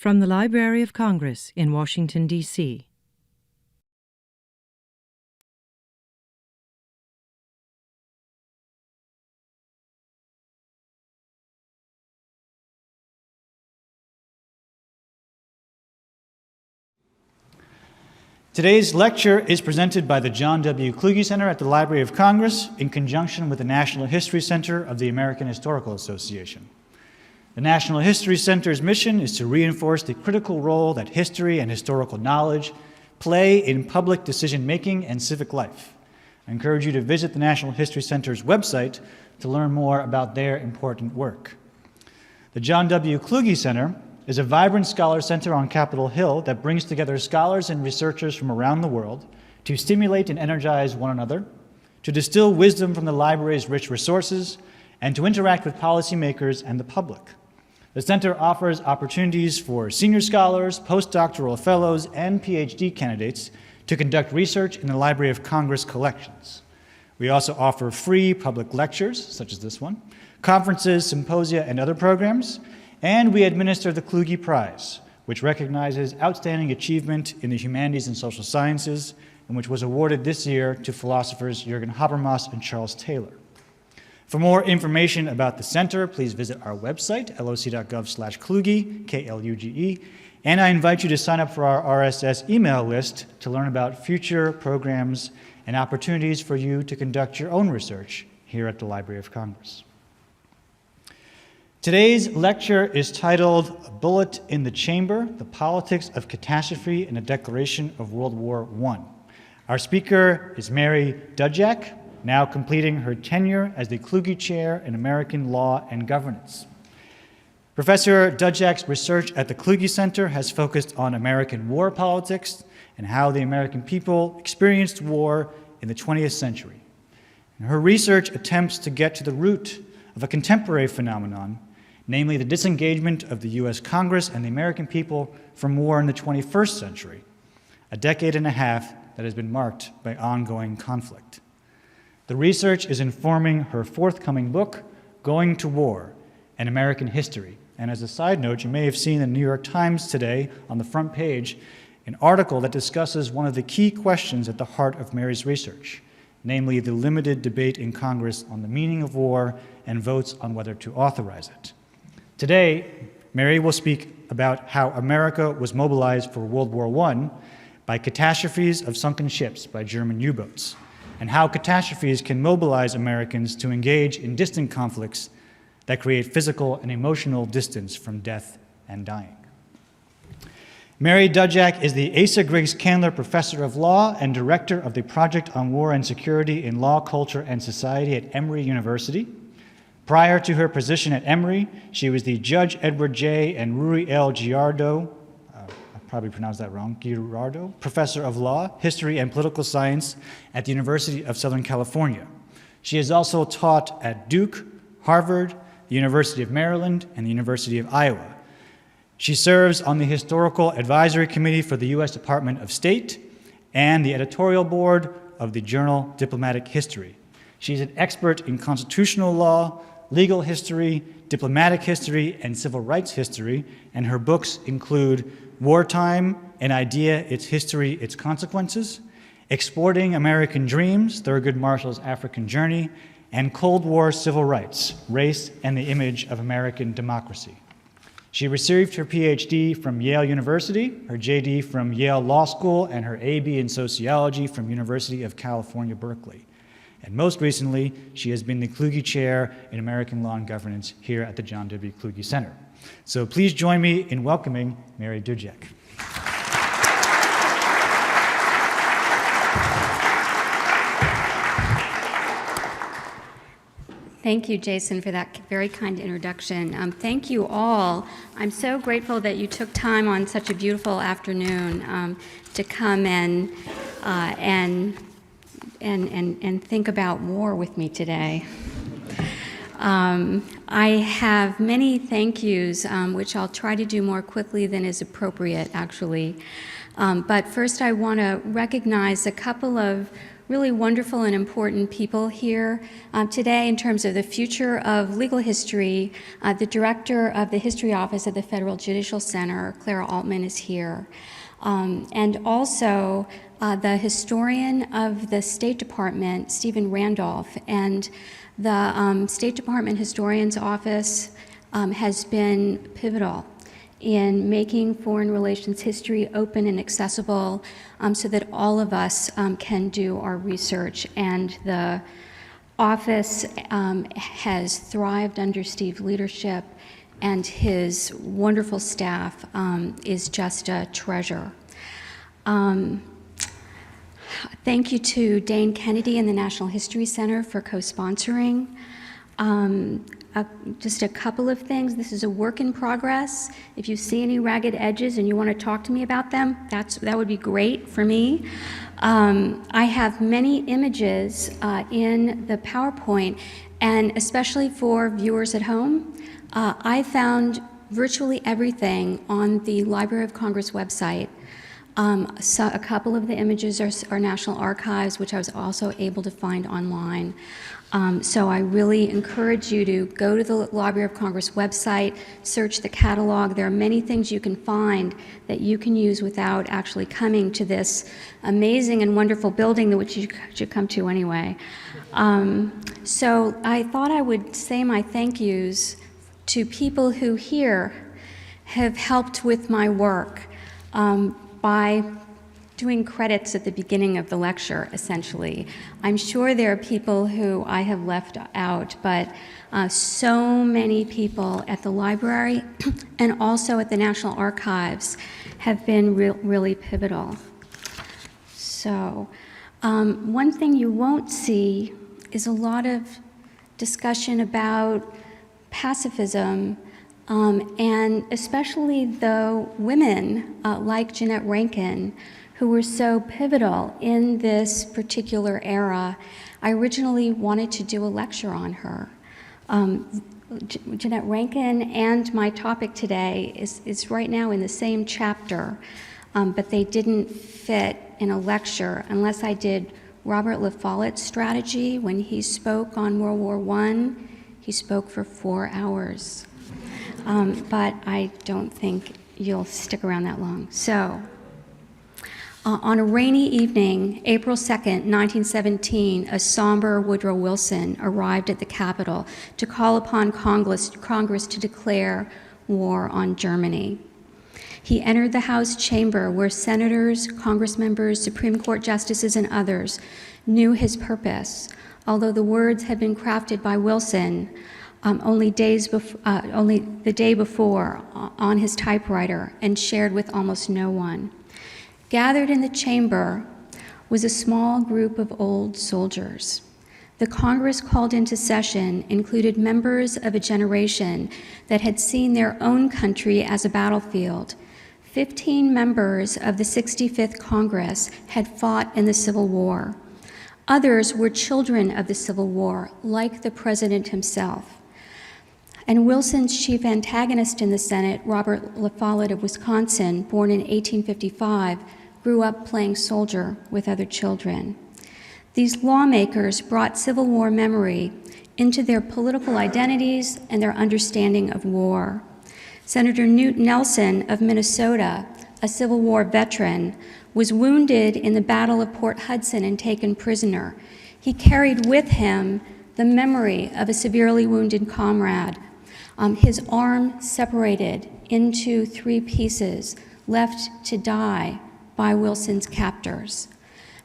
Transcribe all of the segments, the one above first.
From the Library of Congress in Washington, D.C. Today's lecture is presented by the John W. Kluge Center at the Library of Congress in conjunction with the National History Center of the American Historical Association. The National History Center's mission is to reinforce the critical role that history and historical knowledge play in public decision-making and civic life. I encourage you to visit the National History Center's website to learn more about their important work. The John W. Kluge Center is a vibrant scholar center on Capitol Hill that brings together scholars and researchers from around the world to stimulate and energize one another, to distill wisdom from the library's rich resources, and to interact with policymakers and the public. The center offers opportunities for senior scholars, postdoctoral fellows, and PhD candidates to conduct research in the Library of Congress collections. We also offer free public lectures, such as this one, conferences, symposia, and other programs, and we administer the Kluge Prize, which recognizes outstanding achievement in the humanities and social sciences, and which was awarded this year to philosophers Jürgen Habermas and Charles Taylor. For more information about the center, please visit our website, loc.gov/Kluge, K-L-U-G-E, and I invite you to sign up for our RSS email list to learn about future programs and opportunities for you to conduct your own research here at the Library of Congress. Today's lecture is titled "A Bullet in the Chamber, the Politics of Catastrophe and the Declaration of World War I." Our speaker is Mary Dudziak, now completing her tenure as the Kluge Chair in American Law and Governance. Professor Dudziak's research at the Kluge Center has focused on American war politics and how the American people experienced war in the 20th century. And her research attempts to get to the root of a contemporary phenomenon, namely the disengagement of the U.S. Congress and the American people from war in the 21st century, a decade and a half that has been marked by ongoing conflict. The research is informing her forthcoming book, Going to War, An American History. And as a side note, you may have seen in the New York Times today on the front page an article that discusses one of the key questions at the heart of Mary's research, namely the limited debate in Congress on the meaning of war and votes on whether to authorize it. Today, Mary will speak about how America was mobilized for World War I by catastrophes of sunken ships by German U-boats, and how catastrophes can mobilize Americans to engage in distant conflicts that create physical and emotional distance from death and dying. Mary Dudziak is the Asa Griggs Candler Professor of Law and Director of the Project on War and Security in Law, Culture, and Society at Emory University. Prior to her position at Emory, she was the Judge Edward J. and Rui L. Giardo, I probably pronounced that wrong, Giardo, Professor of Law, History, and Political Science at the University of Southern California. She has also taught at Duke, Harvard, the University of Maryland, and the University of Iowa. She serves on the Historical Advisory Committee for the U.S. Department of State and the editorial board of the journal Diplomatic History. She's an expert in constitutional law, legal history, diplomatic history, and civil rights history, and her books include Wartime, An Idea, Its History, Its Consequences, Exporting American Dreams, Thurgood Marshall's African Journey, and Cold War Civil Rights, Race and the Image of American Democracy. She received her PhD from Yale University, her JD from Yale Law School, and her AB in Sociology from University of California, Berkeley. And most recently, she has been the Kluge Chair in American Law and Governance here at the John W. Kluge Center. So please join me in welcoming Mary Dudziak. Thank you, Jason, for that very kind introduction. Thank you all. I'm so grateful that you took time on such a beautiful afternoon to come and think about war with me today. I have many thank yous, which I'll try to do more quickly than is appropriate, actually. But first, I want to recognize a couple of really wonderful and important people here today in terms of the future of legal history. The director of the History Office at the Federal Judicial Center, Clara Altman, is here. And also the historian of the State Department, Stephen Randolph, and the State Department Historian's Office has been pivotal in making foreign relations history open and accessible so that all of us can do our research. And the office has thrived under Steve's leadership, and his wonderful staff is just a treasure. Thank you to Dane Kennedy and the National History Center for co-sponsoring. Just a couple of things. This is a work in progress. If you see any ragged edges and you want to talk to me about them, that would be great for me. I have many images in the PowerPoint, and especially for viewers at home, I found virtually everything on the Library of Congress website. So a couple of the images are National Archives, which I was also able to find online. So I really encourage you to go to the Library of Congress website, search the catalog. There are many things you can find that you can use without actually coming to this amazing and wonderful building, which you should come to anyway. So I thought I would say my thank yous to people who here have helped with my work by doing credits at the beginning of the lecture, essentially. I'm sure there are people who I have left out, but so many people at the library and also at the National Archives have been really pivotal. So one thing you won't see is a lot of discussion about pacifism, and especially the women like Jeanette Rankin, who were so pivotal in this particular era. I originally wanted to do a lecture on her. Jeanette Rankin and my topic today is right now in the same chapter, but they didn't fit in a lecture unless I did Robert La Follette's strategy. When he spoke on World War I, he spoke for 4 hours. But I don't think you'll stick around that long. So, on a rainy evening, April 2nd, 1917, a somber Woodrow Wilson arrived at the Capitol to call upon Congress to declare war on Germany. He entered the House chamber where senators, Congress members, Supreme Court justices, and others knew his purpose, although the words had been crafted by Wilson only the day before on his typewriter and shared with almost no one. Gathered in the chamber was a small group of old soldiers. The Congress called into session included members of a generation that had seen their own country as a battlefield. 15 members of the 65th Congress had fought in the Civil War. Others were children of the Civil War, like the president himself. And Wilson's chief antagonist in the Senate, Robert La Follette of Wisconsin, born in 1855, grew up playing soldier with other children. These lawmakers brought Civil War memory into their political identities and their understanding of war. Senator Newt Nelson of Minnesota, a Civil War veteran, was wounded in the Battle of Port Hudson and taken prisoner. He carried with him the memory of a severely wounded comrade. His arm separated into 3 pieces, left to die by Wilson's captors.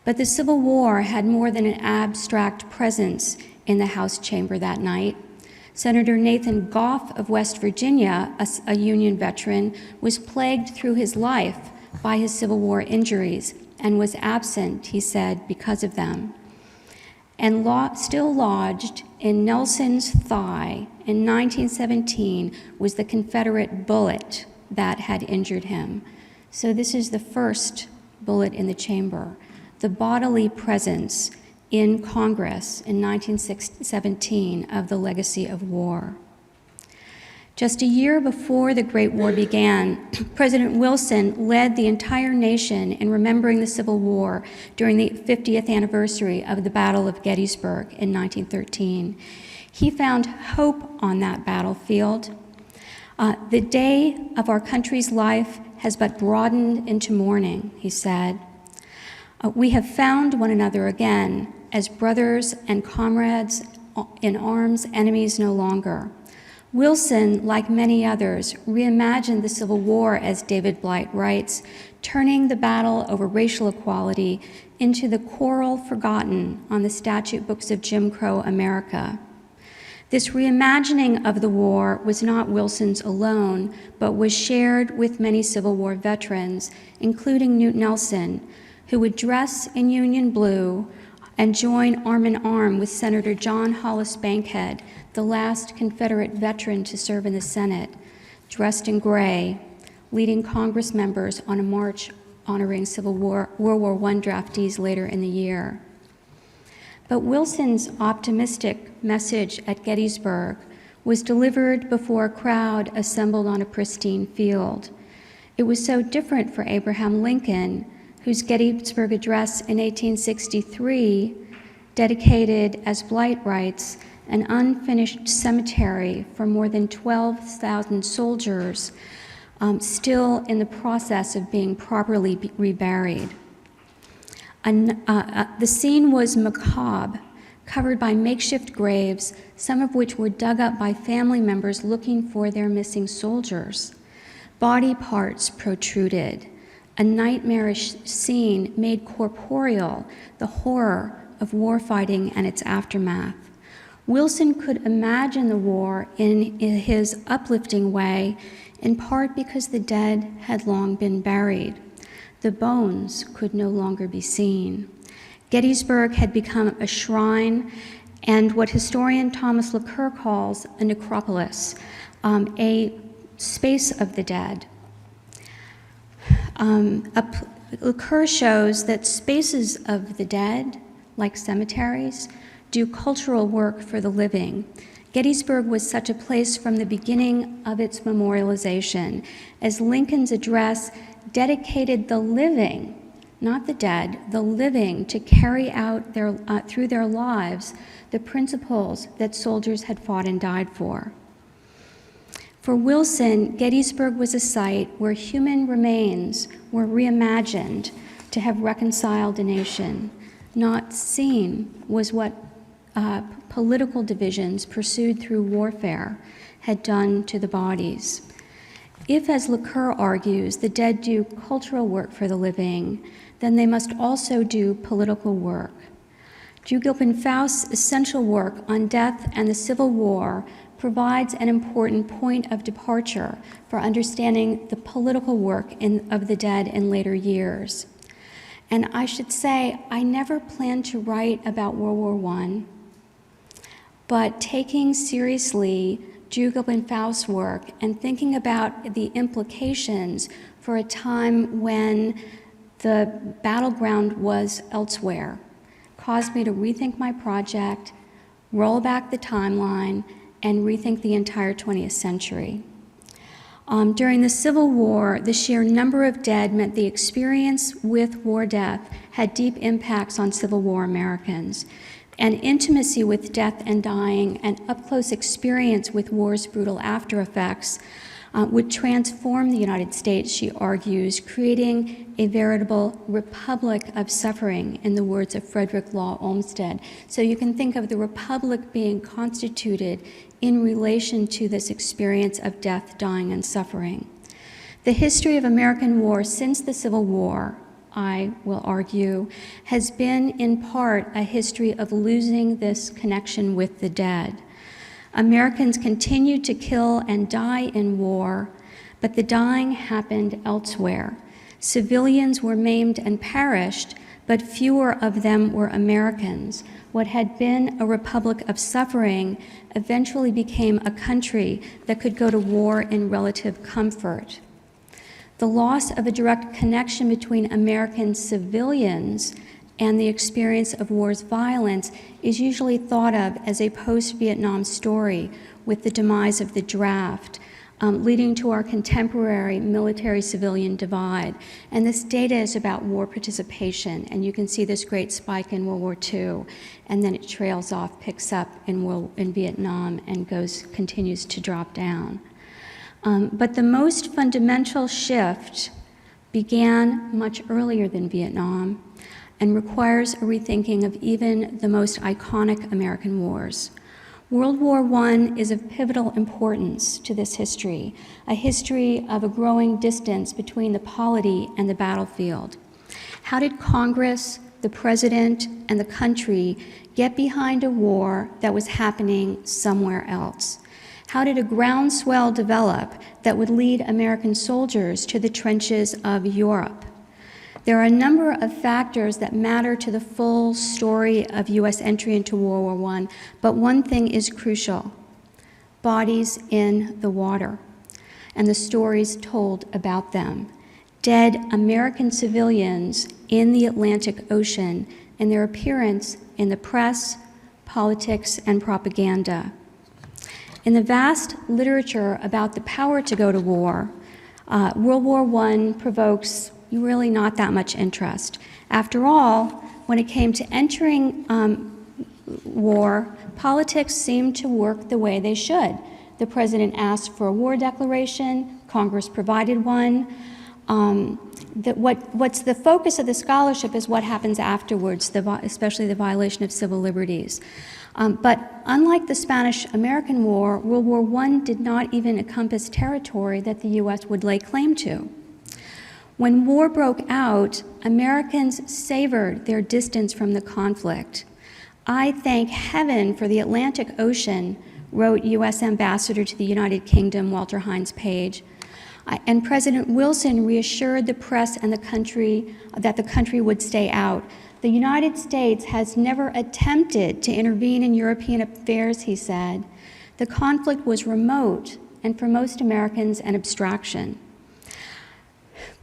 But the Civil War had more than an abstract presence in the House chamber that night. Senator Nathan Goff of West Virginia, a Union veteran, was plagued through his life by his Civil War injuries and was absent, he said, because of them. And still lodged in Nelson's thigh in 1917 was the Confederate bullet that had injured him. So this is the first bullet in the chamber, the bodily presence in Congress in 1917 of the legacy of war. Just a year before the Great War began, President Wilson led the entire nation in remembering the Civil War during the 50th anniversary of the Battle of Gettysburg in 1913. He found hope on that battlefield. The day of our country's life has but broadened into mourning, he said. We have found one another again as brothers and comrades in arms, enemies no longer. Wilson, like many others, reimagined the Civil War, as David Blight writes, turning the battle over racial equality into the quarrel forgotten on the statute books of Jim Crow America. This reimagining of the war was not Wilson's alone, but was shared with many Civil War veterans, including Newt Nelson, who would dress in Union blue and join arm in arm with Senator John Hollis Bankhead, the last Confederate veteran to serve in the Senate, dressed in gray, leading Congress members on a march honoring World War I draftees later in the year. But Wilson's optimistic message at Gettysburg was delivered before a crowd assembled on a pristine field. It was so different for Abraham Lincoln, whose Gettysburg address in 1863 dedicated, as Blight writes, an unfinished cemetery for more than 12,000 soldiers still in the process of being properly reburied. The scene was macabre, covered by makeshift graves, some of which were dug up by family members looking for their missing soldiers. Body parts protruded. A nightmarish scene made corporeal the horror of warfighting and its aftermath. Wilson could imagine the war in his uplifting way, in part because the dead had long been buried. The bones could no longer be seen. Gettysburg had become a shrine and what historian Thomas Lacour calls a necropolis, a space of the dead. Lacour shows that spaces of the dead, like cemeteries, do cultural work for the living. Gettysburg was such a place from the beginning of its memorialization, as Lincoln's address dedicated the living, not the dead, the living, to carry out through their lives the principles that soldiers had fought and died for. For Wilson, Gettysburg was a site where human remains were reimagined to have reconciled a nation. Not seen was what political divisions pursued through warfare had done to the bodies. If, as Lacour argues, the dead do cultural work for the living, then they must also do political work. Drew Gilpin Faust's essential work on death and the Civil War provides an important point of departure for understanding the political work of the dead in later years. And I should say, I never planned to write about World War I, but taking seriously Drew Gilpin Faust's work and thinking about the implications for a time when the battleground was elsewhere caused me to rethink my project, roll back the timeline, and rethink the entire 20th century. During the Civil War, the sheer number of dead meant the experience with war death had deep impacts on Civil War Americans. And intimacy with death and dying and up-close experience with war's brutal after-effects would transform the United States, she argues, creating a veritable republic of suffering, in the words of Frederick Law Olmsted. So you can think of the republic being constituted in relation to this experience of death, dying, and suffering. The history of American war since the Civil War, I will argue, has been in part a history of losing this connection with the dead. Americans continued to kill and die in war, but the dying happened elsewhere. Civilians were maimed and perished, but fewer of them were Americans. What had been a republic of suffering eventually became a country that could go to war in relative comfort. The loss of a direct connection between American civilians and the experience of war's violence is usually thought of as a post-Vietnam story with the demise of the draft, leading to our contemporary military-civilian divide. And this data is about war participation, and you can see this great spike in World War II, and then it trails off, picks up in Vietnam, and continues to drop down. But the most fundamental shift began much earlier than Vietnam and requires a rethinking of even the most iconic American wars. World War I is of pivotal importance to this history, a history of a growing distance between the polity and the battlefield. How did Congress, the President, and the country get behind a war that was happening somewhere else? How did a groundswell develop that would lead American soldiers to the trenches of Europe? There are a number of factors that matter to the full story of U.S. entry into World War I, but one thing is crucial: bodies in the water and the stories told about them. Dead American civilians in the Atlantic Ocean and their appearance in the press, politics, and propaganda. In the vast literature about the power to go to war, World War I provokes really not that much interest. After all, when it came to entering war, politics seemed to work the way they should. The president asked for a war declaration, Congress provided one. What's the focus of the scholarship is what happens afterwards, especially the violation of civil liberties. But unlike the Spanish-American War, World War I did not even encompass territory that the U.S. would lay claim to. When war broke out, Americans savored their distance from the conflict. "I thank heaven for the Atlantic Ocean," wrote U.S. Ambassador to the United Kingdom, Walter Hines Page. And President Wilson reassured the press and the country that the country would stay out. "The United States has never attempted to intervene in European affairs," he said. "The conflict was remote, and for most Americans, an abstraction."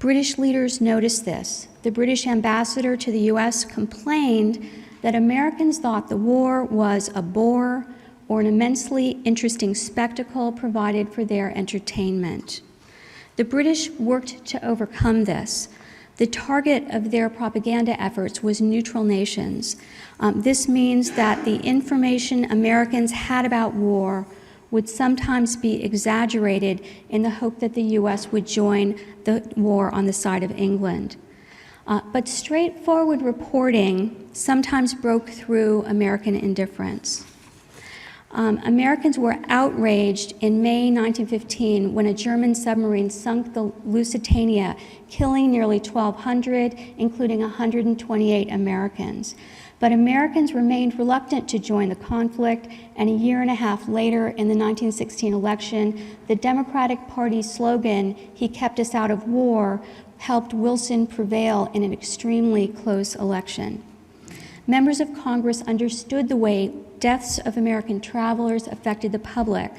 British leaders noticed this. The British ambassador to the U.S. complained that Americans thought the war was a bore or an immensely interesting spectacle provided for their entertainment. The British worked to overcome this. The target of their propaganda efforts was neutral nations. This means that the information Americans had about war would sometimes be exaggerated in the hope that the U.S. would join the war on the side of England. But straightforward reporting sometimes broke through American indifference. Americans were outraged in May 1915 when a German submarine sunk the Lusitania, killing nearly 1,200, including 128 Americans. But Americans remained reluctant to join the conflict, and a year and a half later, in the 1916 election, the Democratic Party's slogan, "He kept us out of war," helped Wilson prevail in an extremely close election. Members of Congress understood the way deaths of American travelers affected the public,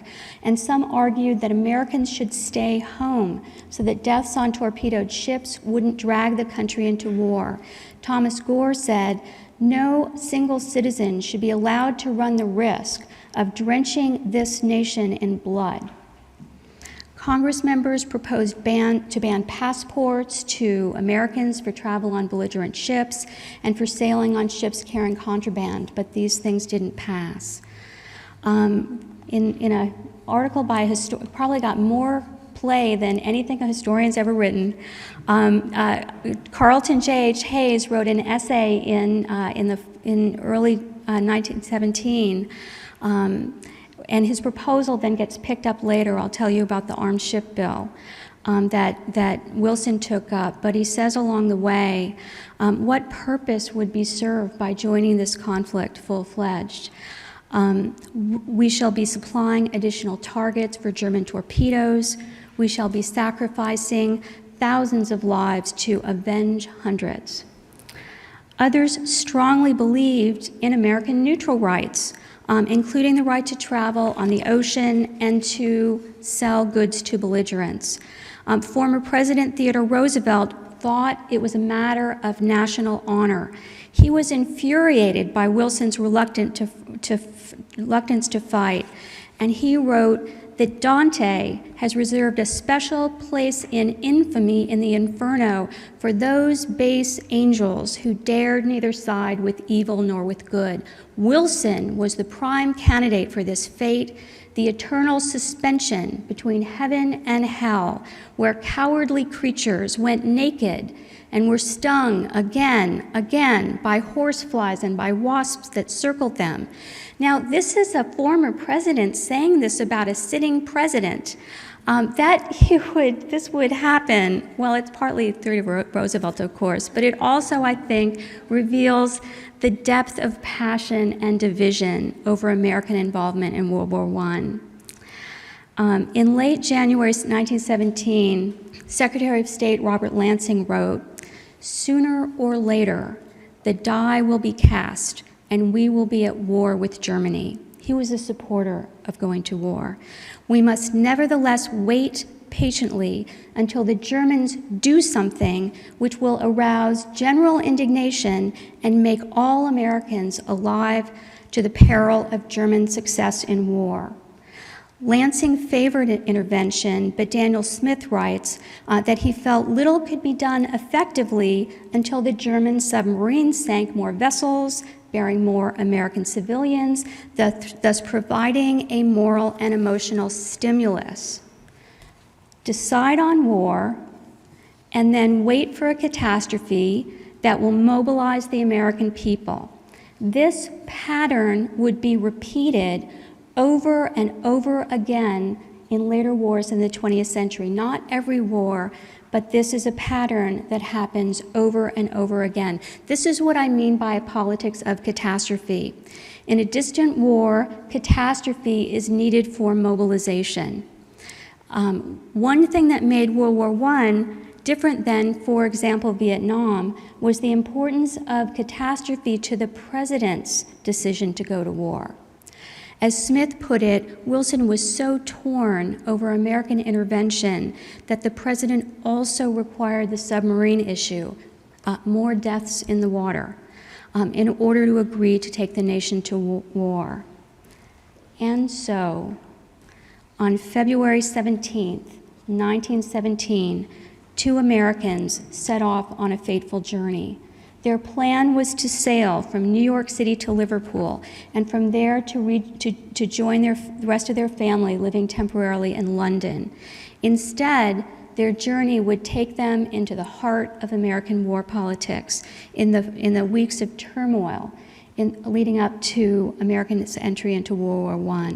and some argued that Americans should stay home so that deaths on torpedoed ships wouldn't drag the country into war. Thomas Gore said, "No single citizen should be allowed to run the risk of drenching this nation in blood." Congress members proposed to ban passports to Americans for travel on belligerent ships and for sailing on ships carrying contraband, but these things didn't pass. In an article by a historian, probably got more play than anything a historian's ever written, Carlton J.H. Hayes wrote an essay in early 1917, and his proposal then gets picked up later. I'll tell you about the Armed Ship Bill that Wilson took up. But he says along the way, what purpose would be served by joining this conflict full-fledged? We shall be supplying additional targets for German torpedoes. We shall be sacrificing thousands of lives to avenge hundreds. Others strongly believed in American neutral rights, including the right to travel on the ocean and to sell goods to belligerents. Former President Theodore Roosevelt thought it was a matter of national honor. He was infuriated by Wilson's reluctance to fight, and he wrote that Dante has reserved a special place in infamy in the Inferno for those base angels who dared neither side with evil nor with good. Wilson was the prime candidate for this fate, the eternal suspension between heaven and hell, where cowardly creatures went naked and were stung again by horseflies and by wasps that circled them. Now, this is a former president saying this about a sitting president. This would happen, well, it's partly through Roosevelt, of course, but it also, I think, reveals the depth of passion and division over American involvement in World War I. In late January 1917, Secretary of State Robert Lansing wrote, "Sooner or later, the die will be cast and we will be at war with Germany." He was a supporter of going to war. "We must nevertheless wait patiently until the Germans do something which will arouse general indignation and make all Americans alive to the peril of German success in war." Lansing favored intervention, but Daniel Smith writes that he felt little could be done effectively until the German submarines sank more vessels, bearing more American civilians, thus providing a moral and emotional stimulus. Decide on war, and then wait for a catastrophe that will mobilize the American people. This pattern would be repeated over and over again in later wars in the 20th century. Not every war, but this is a pattern that happens over and over again. This is what I mean by a politics of catastrophe. In a distant war, catastrophe is needed for mobilization. One thing that made World War I different than, for example, Vietnam, was the importance of catastrophe to the president's decision to go to war. As Smith put it, Wilson was so torn over American intervention that the president also required the submarine issue, more deaths in the water, in order to agree to take the nation to war. And so, on February 17th, 1917, 2 Americans set off on a fateful journey. Their plan was to sail from New York City to Liverpool, and from there to join the rest of their family living temporarily in London. Instead, their journey would take them into the heart of American war politics in the weeks of turmoil leading up to America's entry into World War I.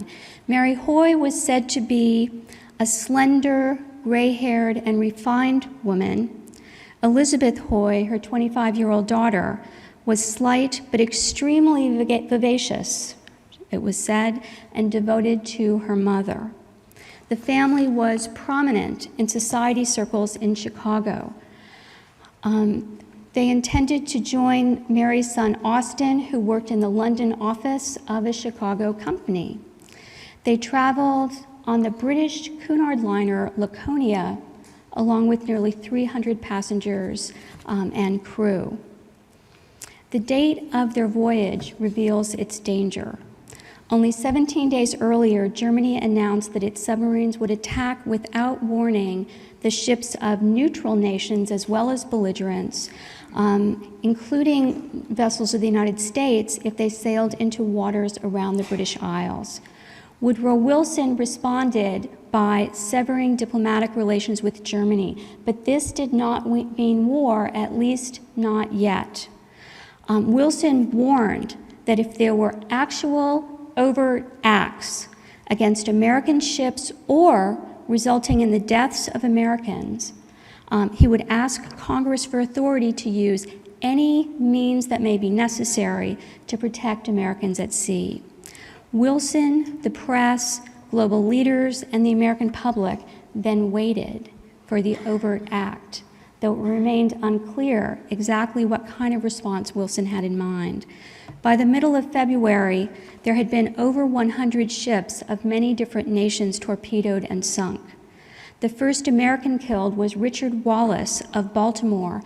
Mary Hoy was said to be a slender, gray-haired, and refined woman. Elizabeth Hoy, her 25-year-old daughter, was slight but extremely vivacious, it was said, and devoted to her mother. The family was prominent in society circles in Chicago. They intended to join Mary's son Austin, who worked in the London office of a Chicago company. They traveled on the British Cunard liner Laconia, along with nearly 300 passengers and crew. The date of their voyage reveals its danger. Only 17 days earlier, Germany announced that its submarines would attack without warning the ships of neutral nations as well as belligerents, including vessels of the United States if they sailed into waters around the British Isles. Woodrow Wilson responded by severing diplomatic relations with Germany, but this did not mean war, at least not yet. Wilson warned that if there were actual overt acts against American ships or resulting in the deaths of Americans, he would ask Congress for authority to use any means that may be necessary to protect Americans at sea. Wilson, the press, global leaders, and the American public then waited for the overt act, though it remained unclear exactly what kind of response Wilson had in mind. By the middle of February, there had been over 100 ships of many different nations torpedoed and sunk. The first American killed was Richard Wallace of Baltimore,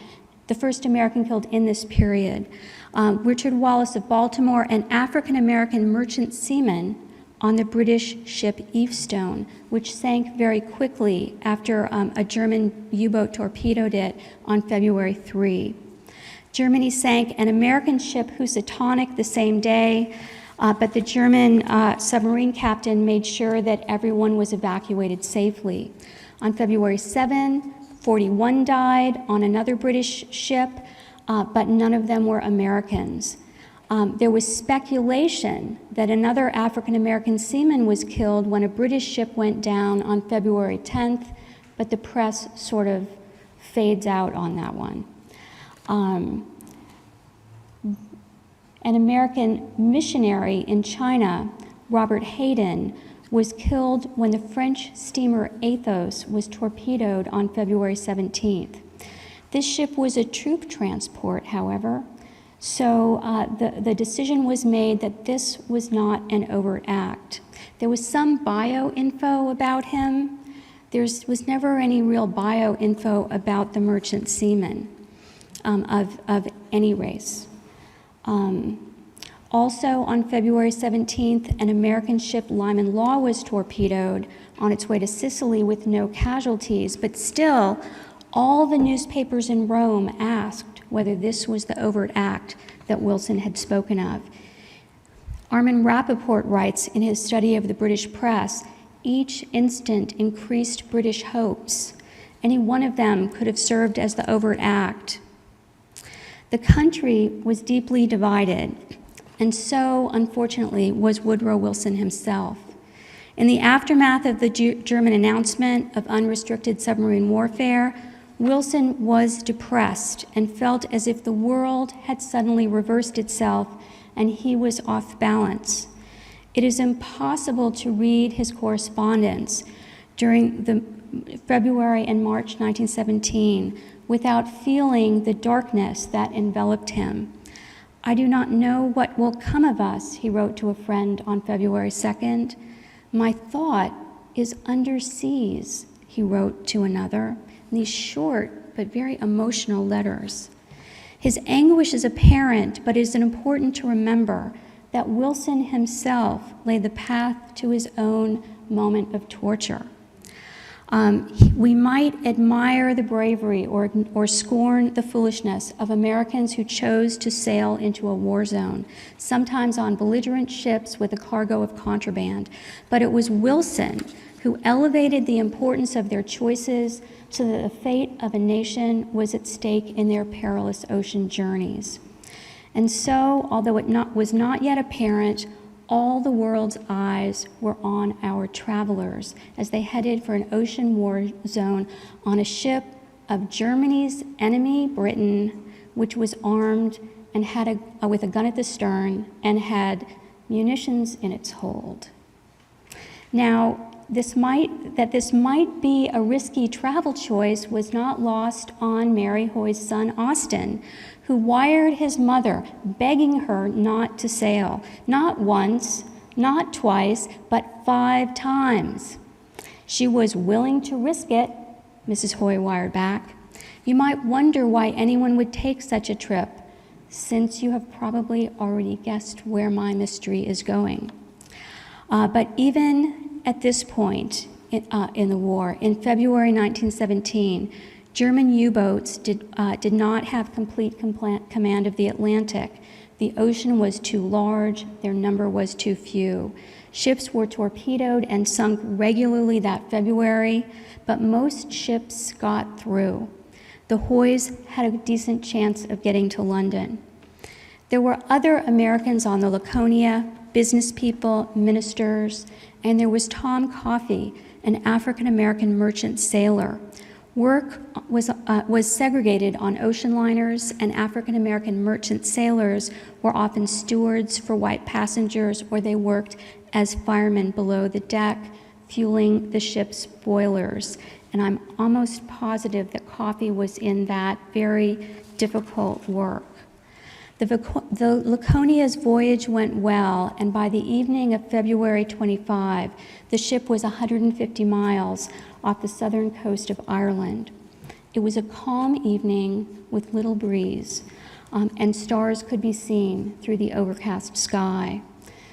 the first American killed in this period. Richard Wallace of Baltimore, an African-American merchant seaman on the British ship Evestone, which sank very quickly after a German U-boat torpedoed it on February 3. Germany sank an American ship Housatonic the same day, but the German submarine captain made sure that everyone was evacuated safely. On February 7, 41 died on another British ship, but none of them were Americans. There was speculation that another African-American seaman was killed when a British ship went down on February 10th, but the press sort of fades out on that one. An American missionary in China, Robert Hayden, was killed when the French steamer Athos was torpedoed on February 17th. This ship was a troop transport, however, so the decision was made that this was not an overt act. There was some bio-info about him. There was never any real bio-info about the merchant seaman of any race. Also on February 17th, an American ship, Lyman Law, was torpedoed on its way to Sicily with no casualties, but still, all the newspapers in Rome asked whether this was the overt act that Wilson had spoken of. Armin Rappaport writes in his study of the British press, each instant increased British hopes. Any one of them could have served as the overt act. The country was deeply divided, and so, unfortunately, was Woodrow Wilson himself. In the aftermath of the German announcement of unrestricted submarine warfare, Wilson was depressed and felt as if the world had suddenly reversed itself and he was off balance. It is impossible to read his correspondence during the February and March 1917 without feeling the darkness that enveloped him. I do not know what will come of us, he wrote to a friend on February 2nd. My thought is underseas, he wrote to another, in these short but very emotional letters. His anguish is apparent, but it is important to remember that Wilson himself laid the path to his own moment of torture. We might admire the bravery or scorn the foolishness of Americans who chose to sail into a war zone, sometimes on belligerent ships with a cargo of contraband. But it was Wilson who elevated the importance of their choices so that the fate of a nation was at stake in their perilous ocean journeys. And so, although it was not yet apparent, all the world's eyes were on our travelers as they headed for an ocean war zone on a ship of Germany's enemy, Britain, which was armed and had with a gun at the stern and had munitions in its hold. Now, this might be a risky travel choice was not lost on Mary Hoy's son, Austin, who wired his mother, begging her not to sail, not once, not twice, but 5 times. She was willing to risk it, Mrs. Hoy wired back. You might wonder why anyone would take such a trip, since you have probably already guessed where my mystery is going. But even at this point in the war, in February 1917, German U-boats did not have complete command of the Atlantic. The ocean was too large, their number was too few. Ships were torpedoed and sunk regularly that February, but most ships got through. The Hoys had a decent chance of getting to London. There were other Americans on the Laconia, business people, ministers, and there was Tom Coffey, an African-American merchant sailor. Work was segregated on ocean liners, and African-American merchant sailors were often stewards for white passengers, or they worked as firemen below the deck, fueling the ship's boilers. And I'm almost positive that Coffey was in that very difficult work. The Laconia's voyage went well, and by the evening of February 25, the ship was 150 miles off the southern coast of Ireland. It was a calm evening with little breeze, and stars could be seen through the overcast sky.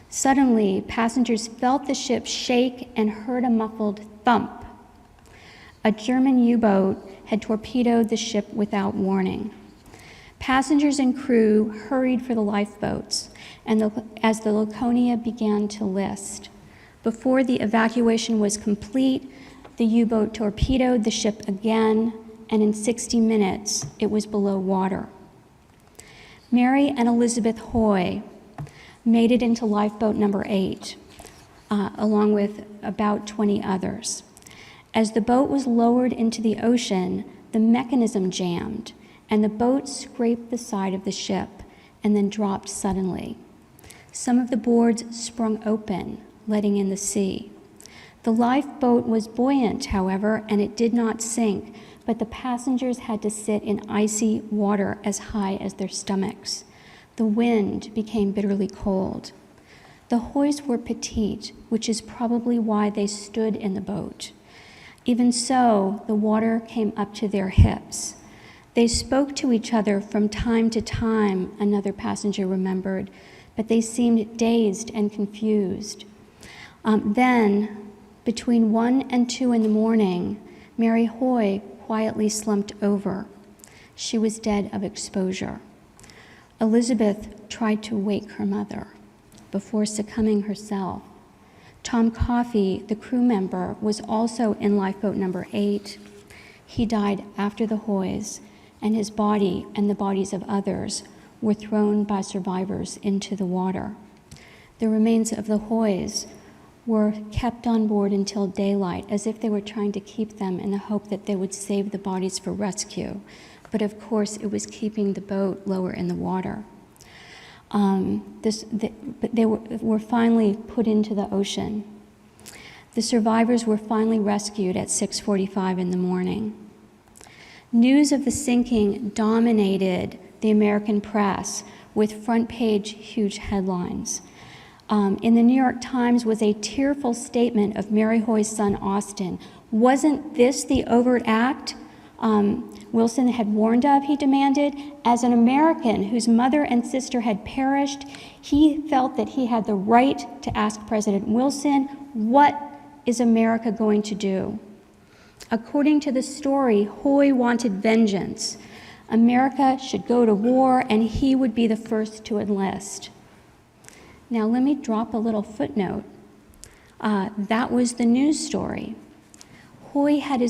Suddenly, passengers felt the ship shake and heard a muffled thump. A German U-boat had torpedoed the ship without warning. Passengers and crew hurried for the lifeboats, and as the Laconia began to list. Before the evacuation was complete, the U-boat torpedoed the ship again, and in 60 minutes, it was below water. Mary and Elizabeth Hoy made it into lifeboat number 8, along with about 20 others. As the boat was lowered into the ocean, the mechanism jammed, and the boat scraped the side of the ship and then dropped suddenly. Some of the boards sprung open, letting in the sea. The lifeboat was buoyant, however, and it did not sink, but the passengers had to sit in icy water as high as their stomachs. The wind became bitterly cold. The Hoys were petite, which is probably why they stood in the boat. Even so, the water came up to their hips. They spoke to each other from time to time, another passenger remembered, but they seemed dazed and confused. Then, between 1 and 2 in the morning, Mary Hoy quietly slumped over. She was dead of exposure. Elizabeth tried to wake her mother before succumbing herself. Tom Coffey, the crew member, was also in lifeboat number 8. He died after the Hoys, and his body and the bodies of others were thrown by survivors into the water. The remains of the Hoys were kept on board until daylight, as if they were trying to keep them in the hope that they would save the bodies for rescue. But of course, it was keeping the boat lower in the water. But they were finally put into the ocean. The survivors were finally rescued at 6:45 in the morning. News of the sinking dominated the American press with front-page huge headlines. In the New York Times was a tearful statement of Mary Hoy's son, Austin. "Wasn't this the overt act Wilson had warned of?" he demanded. "As an American whose mother and sister had perished, he felt that he had the right to ask President Wilson, what is America going to do?" According to the story, Hoy wanted vengeance. America should go to war, and he would be the first to enlist. Now, let me drop a little footnote. That was the news story. Hoy had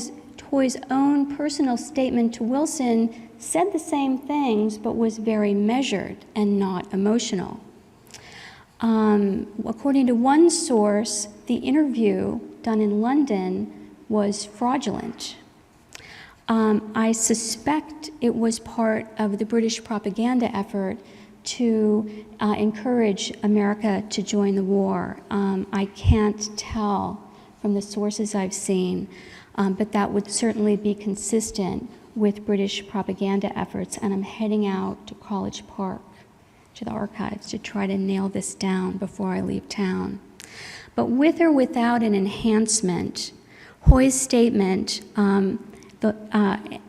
Hoy's own personal statement to Wilson, said the same things, but was very measured and not emotional. According to one source, the interview done in London was fraudulent. I suspect it was part of the British propaganda effort to encourage America to join the war. I can't tell from the sources I've seen, but that would certainly be consistent with British propaganda efforts, and I'm heading out to College Park, to the archives, to try to nail this down before I leave town. But with or without an enhancement, Hoy's statement,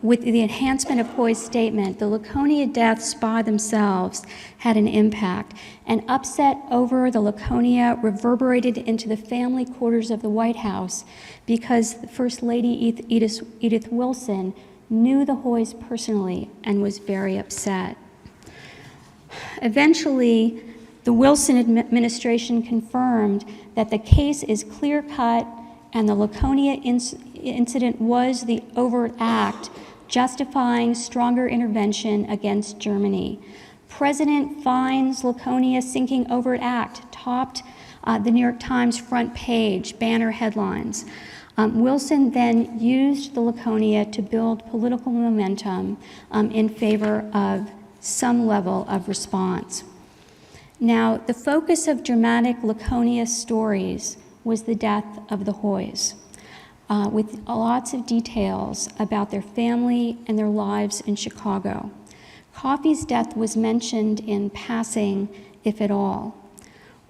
with the enhancement of Hoy's statement, the Laconia deaths by themselves had an impact. An upset over the Laconia reverberated into the family quarters of the White House because First Lady Edith Wilson knew the Hoys personally and was very upset. Eventually, the Wilson administration confirmed that the case is clear-cut and the Laconia incident was the overt act justifying stronger intervention against Germany. President finds Laconia sinking overt act topped the New York Times front page banner headlines. Wilson then used the Laconia to build political momentum in favor of some level of response. Now, the focus of dramatic Laconia stories was the death of the Hoys, with lots of details about their family and their lives in Chicago. Coffey's death was mentioned in passing, if at all.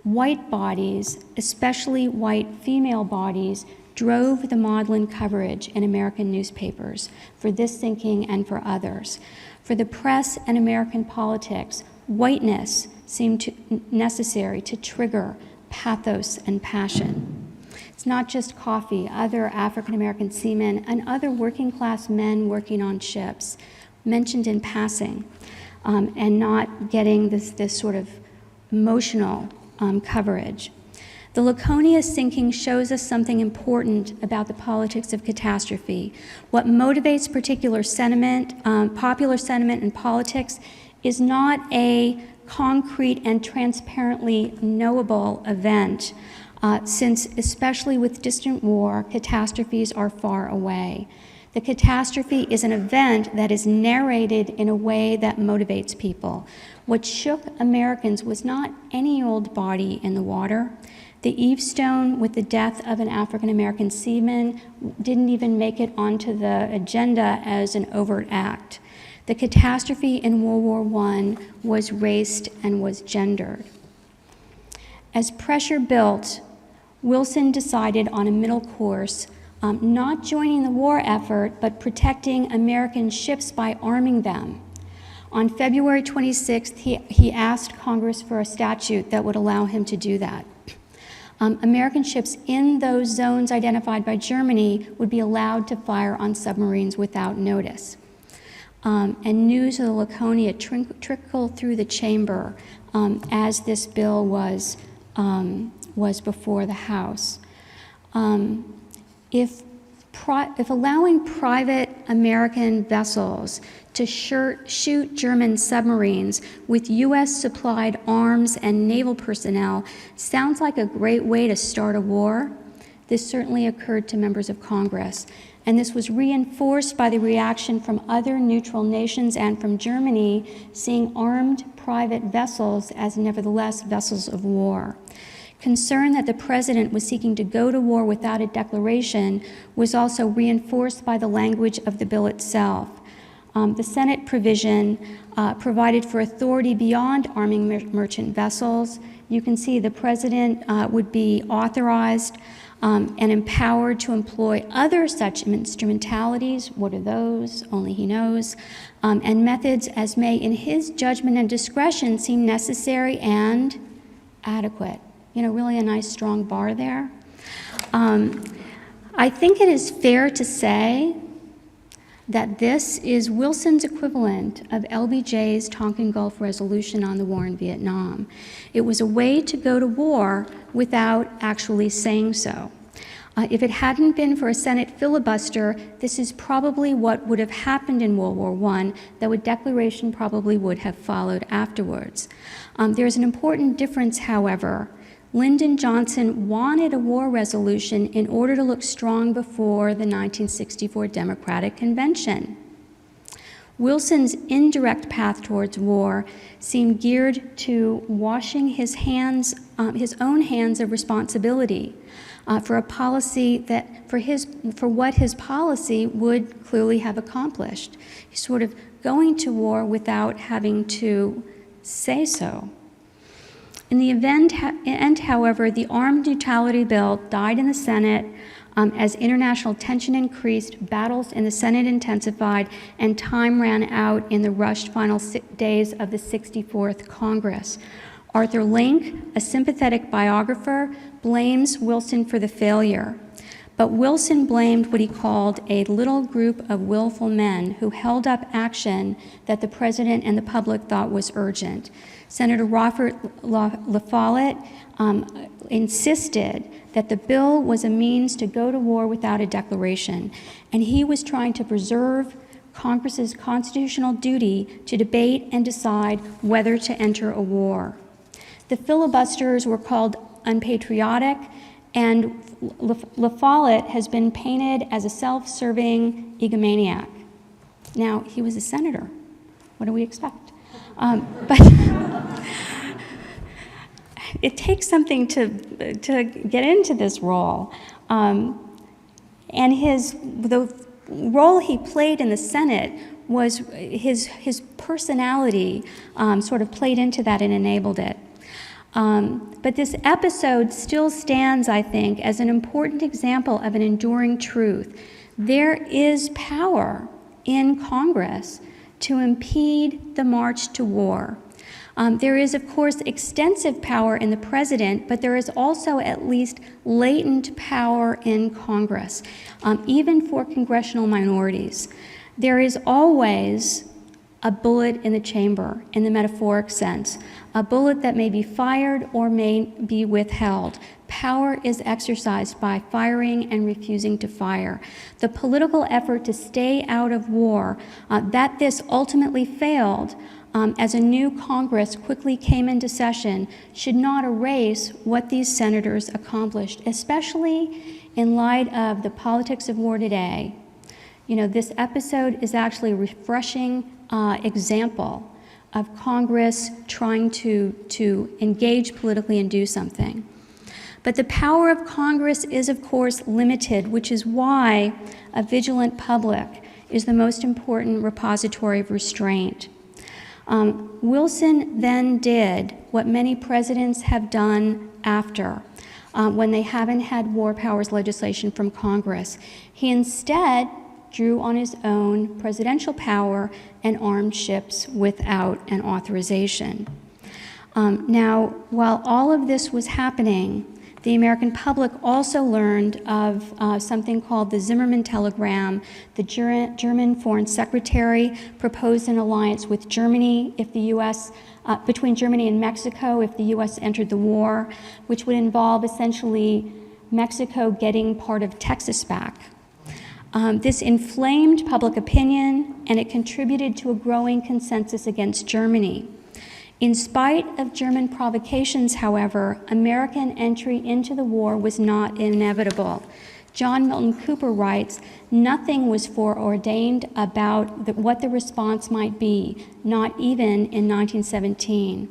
White bodies, especially white female bodies, drove the maudlin coverage in American newspapers for this thinking and for others. For the press and American politics, whiteness seemed necessary to trigger pathos and passion. It's not just coffee. Other African-American seamen and other working-class men working on ships mentioned in passing, and not getting this sort of emotional coverage. The Laconia sinking shows us something important about the politics of catastrophe. What motivates particular sentiment, popular sentiment in politics, is not a concrete and transparently knowable event, since, especially with distant war, catastrophes are far away. The catastrophe is an event that is narrated in a way that motivates people. What shook Americans was not any old body in the water. The Evestone with the death of an African-American seaman didn't even make it onto the agenda as an overt act. The catastrophe in World War I was raced and was gendered. As pressure built, Wilson decided on a middle course, not joining the war effort, but protecting American ships by arming them. On February 26th, he asked Congress for a statute that would allow him to do that. American ships in those zones identified by Germany would be allowed to fire on submarines without notice. And news of the Laconia trickled through the chamber as this bill was before the House. If allowing private American vessels to shoot German submarines with U.S.-supplied arms and naval personnel sounds like a great way to start a war, this certainly occurred to members of Congress. And this was reinforced by the reaction from other neutral nations and from Germany, seeing armed private vessels as nevertheless vessels of war. Concern that the president was seeking to go to war without a declaration was also reinforced by the language of the bill itself. The Senate provision provided for authority beyond arming merchant vessels. You can see the president would be authorized and empowered to employ other such instrumentalities. What are those? Only he knows. And methods as may, in his judgment and discretion, seem necessary and adequate. You know, really a nice strong bar there. I think it is fair to say that this is Wilson's equivalent of LBJ's Tonkin Gulf resolution on the war in Vietnam. It was a way to go to war without actually saying so. If it hadn't been for a Senate filibuster, this is probably what would have happened in World War I, though a declaration probably would have followed afterwards. There's an important difference, however. Lyndon Johnson wanted a war resolution in order to look strong before the 1964 Democratic Convention. Wilson's indirect path towards war seemed geared to washing his own hands of responsibility for a policy that, for what his policy would clearly have accomplished. He's sort of going to war without having to say so. In the end, however, the Armed Neutrality Bill died in the Senate as international tension increased, battles in the Senate intensified, and time ran out in the rushed final days of the 64th Congress. Arthur Link, a sympathetic biographer, blames Wilson for the failure. But Wilson blamed what he called a little group of willful men who held up action that the president and the public thought was urgent. Senator Robert La Follette insisted that the bill was a means to go to war without a declaration, and he was trying to preserve Congress's constitutional duty to debate and decide whether to enter a war. The filibusters were called unpatriotic, and La Follette has been painted as a self-serving egomaniac. Now, he was a senator. What do we expect? But it takes something to get into this role. And the role he played in the Senate was his personality sort of played into that and enabled it. But this episode still stands, I think, as an important example of an enduring truth. There is power in Congress to impede the march to war. There is, of course, extensive power in the president, but there is also at least latent power in Congress, even for congressional minorities. There is always a bullet in the chamber, in the metaphoric sense, a bullet that may be fired or may be withheld. Power is exercised by firing and refusing to fire. The political effort to stay out of war, that this ultimately failed as a new Congress quickly came into session, should not erase what these senators accomplished, especially in light of the politics of war today. You know, this episode is actually a refreshing example of Congress trying to engage politically and do something. But the power of Congress is, of course, limited, which is why a vigilant public is the most important repository of restraint. Wilson then did what many presidents have done after, when they haven't had war powers legislation from Congress. He instead drew on his own presidential power and armed ships without an authorization. Now, while all of this was happening, the American public also learned of something called the Zimmermann telegram. The German foreign secretary proposed an alliance with Germany if the U.S., between Germany and Mexico if the U.S. entered the war, which would involve essentially Mexico getting part of Texas back. This inflamed public opinion, and it contributed to a growing consensus against Germany. In spite of German provocations, however, American entry into the war was not inevitable. John Milton Cooper writes, "Nothing was foreordained about what the response might be, not even in 1917.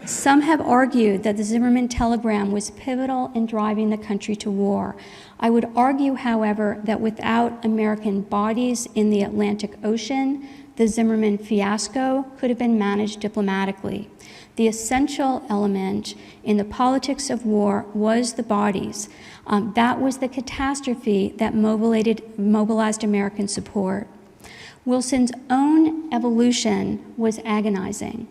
Some have argued that the Zimmermann telegram was pivotal in driving the country to war. I would argue, however, that without American bodies in the Atlantic Ocean, the Zimmermann fiasco could have been managed diplomatically. The essential element in the politics of war was the bodies. That was the catastrophe that mobilized American support." Wilson's own evolution was agonizing.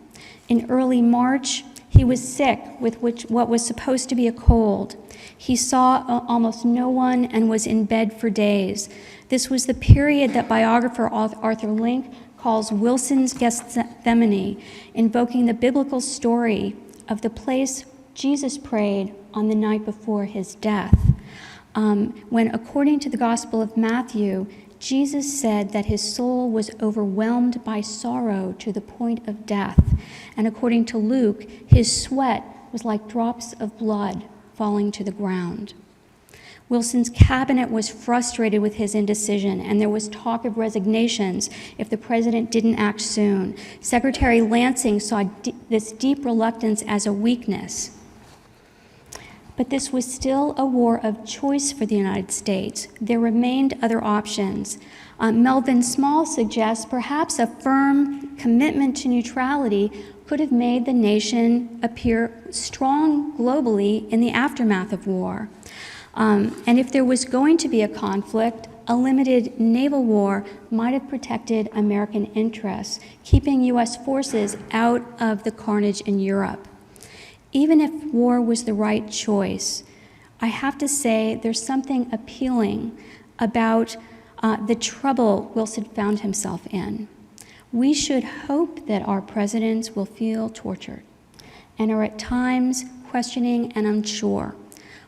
In early March, he was sick with what was supposed to be a cold. He saw almost no one and was in bed for days. This was the period that biographer Arthur Link calls Wilson's Gethsemane, invoking the biblical story of the place Jesus prayed on the night before his death, when, according to the Gospel of Matthew, Jesus said that his soul was overwhelmed by sorrow to the point of death, and according to Luke, his sweat was like drops of blood falling to the ground. Wilson's cabinet was frustrated with his indecision, and there was talk of resignations if the president didn't act soon. Secretary Lansing saw this deep reluctance as a weakness. But this was still a war of choice for the United States. There remained other options. Melvin Small suggests perhaps a firm commitment to neutrality could have made the nation appear strong globally in the aftermath of war. And if there was going to be a conflict, a limited naval war might have protected American interests, keeping U.S. forces out of the carnage in Europe. Even if war was the right choice, I have to say there's something appealing about the trouble Wilson found himself in. We should hope that our presidents will feel tortured and are at times questioning and unsure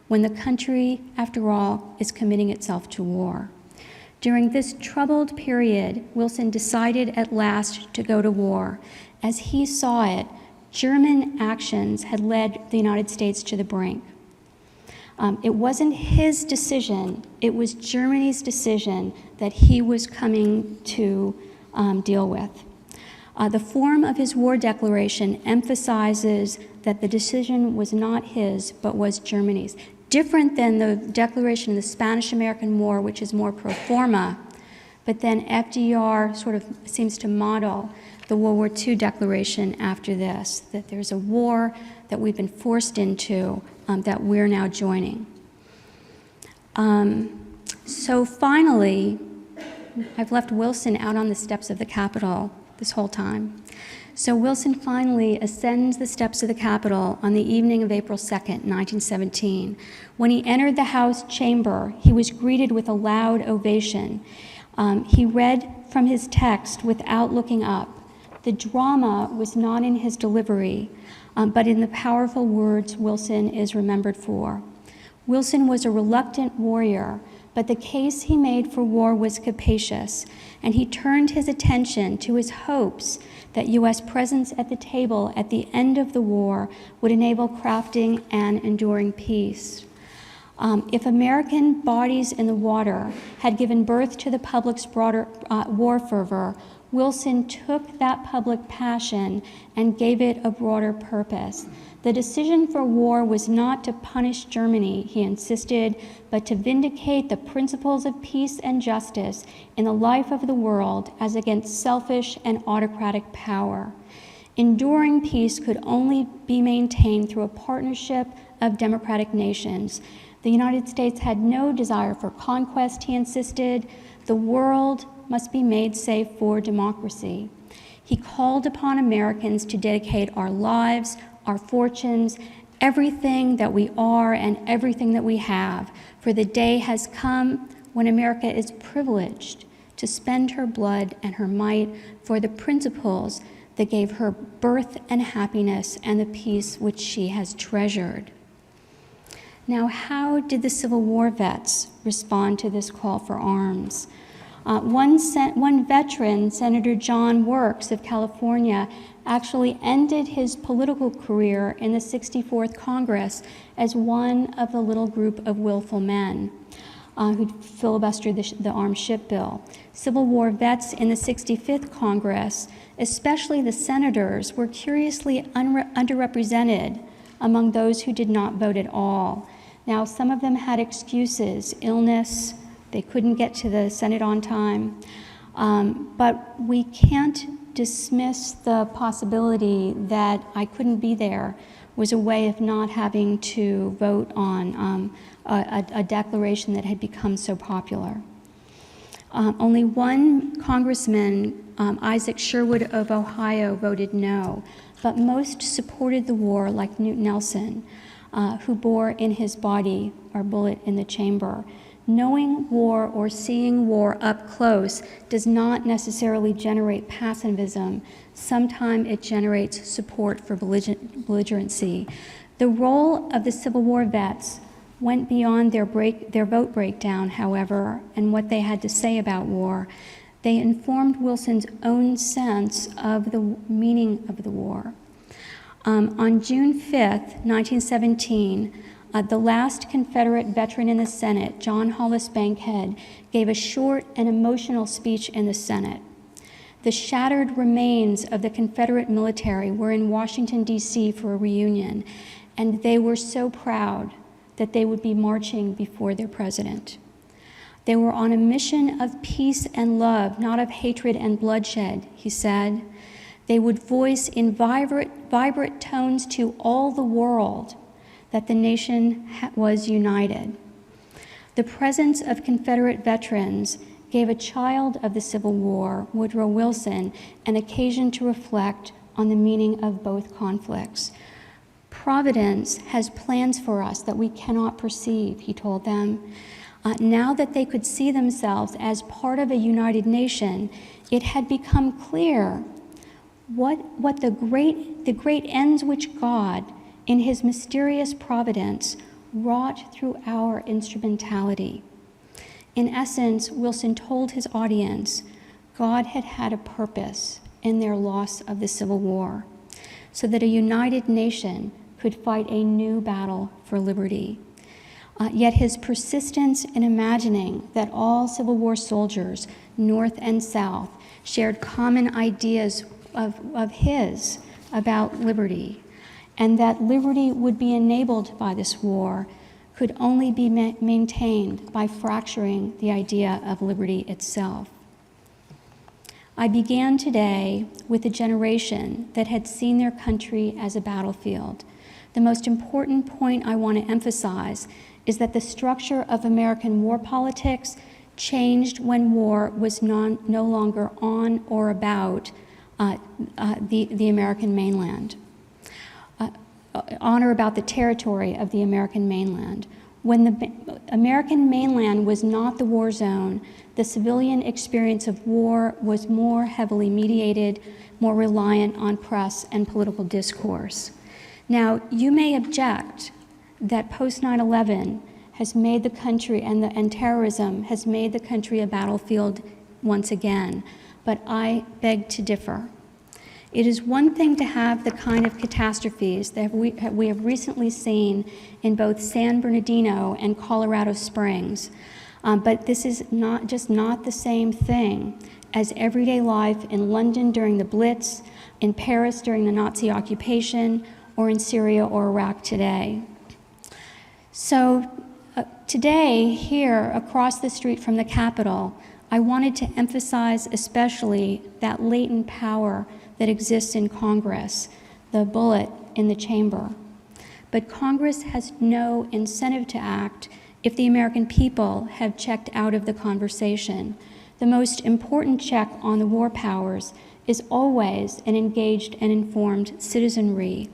when the country, after all, is committing itself to war. During this troubled period, Wilson decided at last to go to war. As he saw it, German actions had led the United States to the brink. It wasn't his decision, it was Germany's decision that he was coming to deal with. The form of his war declaration emphasizes that the decision was not his, but was Germany's. Different than the declaration of the Spanish-American War, which is more pro forma, but then FDR sort of seems to model the World War II declaration after this, that there's a war that we've been forced into that we're now joining. So finally, I've left Wilson out on the steps of the Capitol this whole time. So Wilson finally ascends the steps of the Capitol on the evening of April 2nd, 1917. When he entered the House chamber, he was greeted with a loud ovation. He read from his text without looking up. The drama was not in his delivery, but in the powerful words Wilson is remembered for. Wilson was a reluctant warrior, but the case he made for war was capacious, and he turned his attention to his hopes that U.S. presence at the table at the end of the war would enable crafting an enduring peace. If American bodies in the water had given birth to the public's broader war fervor, Wilson took that public passion and gave it a broader purpose. The decision for war was not to punish Germany, he insisted, but to vindicate the principles of peace and justice in the life of the world as against selfish and autocratic power. Enduring peace could only be maintained through a partnership of democratic nations. The United States had no desire for conquest, he insisted. The world must be made safe for democracy. He called upon Americans to dedicate our lives, our fortunes, everything that we are and everything that we have, for the day has come when America is privileged to spend her blood and her might for the principles that gave her birth and happiness and the peace which she has treasured. Now, how did the Civil War vets respond to this call for arms? One veteran, Senator John Works of California, actually ended his political career in the 64th Congress as one of the little group of willful men who filibustered the Armed Ship Bill. Civil War vets in the 65th Congress, especially the senators, were curiously underrepresented among those who did not vote at all. Now, some of them had excuses, illness, they couldn't get to the Senate on time, but we can't dismiss the possibility that I couldn't be there was a way of not having to vote on a declaration that had become so popular. Only one congressman, Isaac Sherwood of Ohio, voted no, but most supported the war, like Newt Nelson, who bore in his body our bullet in the chamber. Knowing war or seeing war up close does not necessarily generate pacifism. Sometimes it generates support for belligerency. The role of the Civil War vets went beyond their vote breakdown, however, and what they had to say about war. They informed Wilson's own sense of the meaning of the war. On June 5th, 1917, the last Confederate veteran in the Senate, John Hollis Bankhead, gave a short and emotional speech in the Senate. The shattered remains of the Confederate military were in Washington, D.C. for a reunion, and they were so proud that they would be marching before their president. They were on a mission of peace and love, not of hatred and bloodshed, he said. They would voice in vibrant tones to all the world that the nation was united. The presence of Confederate veterans gave a child of the Civil War, Woodrow Wilson, an occasion to reflect on the meaning of both conflicts. Providence has plans for us that we cannot perceive, he told them. Now that they could see themselves as part of a united nation, it had become clear what the great ends which God, in his mysterious providence, wrought through our instrumentality. In essence, Wilson told his audience, God had had a purpose in their loss of the Civil War, so that a united nation could fight a new battle for liberty. Yet his persistence in imagining that all Civil War soldiers, North and South, shared common ideas of his about liberty, and that liberty would be enabled by this war, could only be maintained by fracturing the idea of liberty itself. I began today with a generation that had seen their country as a battlefield. The most important point I want to emphasize is that the structure of American war politics changed when war was no longer on or about the American mainland, on or about the territory of the American mainland. When the American mainland was not the war zone, the civilian experience of war was more heavily mediated, more reliant on press and political discourse. Now, you may object that post 9/11 has made the country, and terrorism has made the country a battlefield once again, but I beg to differ. It is one thing to have the kind of catastrophes that we have recently seen in both San Bernardino and Colorado Springs, but this is not the same thing as everyday life in London during the Blitz, in Paris during the Nazi occupation, or in Syria or Iraq today. So today, here across the street from the Capitol, I wanted to emphasize especially that latent power that exists in Congress, the bullet in the chamber. But Congress has no incentive to act if the American people have checked out of the conversation. The most important check on the war powers is always an engaged and informed citizenry.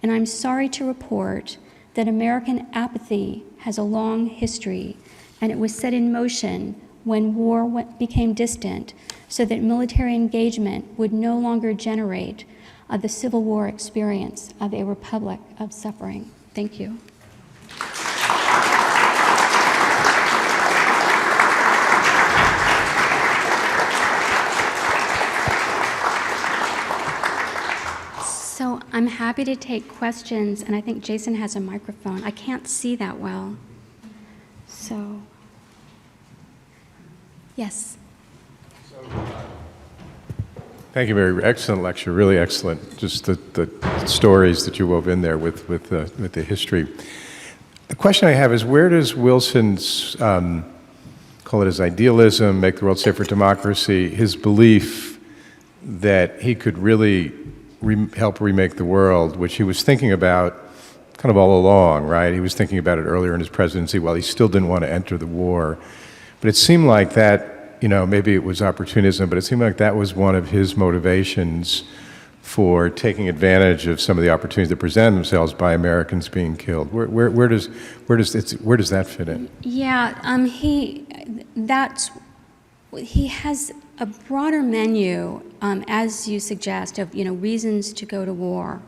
And I'm sorry to report that American apathy has a long history, and it was set in motion when war became distant so that military engagement would no longer generate the Civil War experience of a republic of suffering. Thank you. So I'm happy to take questions, and I think Jason has a microphone. I can't see that well. So, yes. Thank you, Mary. Excellent lecture, really excellent. Just the stories that you wove in there with the history. The question I have is, where does Wilson's, call it his idealism, make the world safe for democracy, his belief that he could really help remake the world, which he was thinking about kind of all along, right? He was thinking about it earlier in his presidency while he still didn't want to enter the war. But it seemed like that, you know, maybe it was opportunism, but it seemed like that was one of his motivations for taking advantage of some of the opportunities that present themselves by Americans being killed. Where does that fit in? Yeah, he has a broader menu, as you suggest, of reasons to go to war.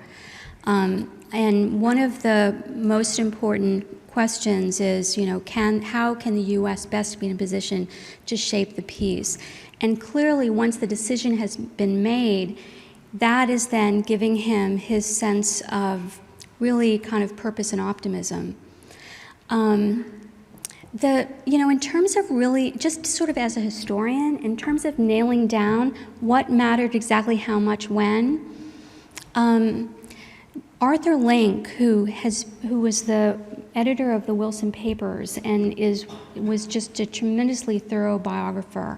And one of the most important questions is, how can the U.S. best be in a position to shape the peace? And clearly, once the decision has been made, that is then giving him his sense of really kind of purpose and optimism. In terms of really, just sort of as a historian, in terms of nailing down what mattered exactly how much when, Arthur Link, who was the editor of the Wilson Papers and was just a tremendously thorough biographer,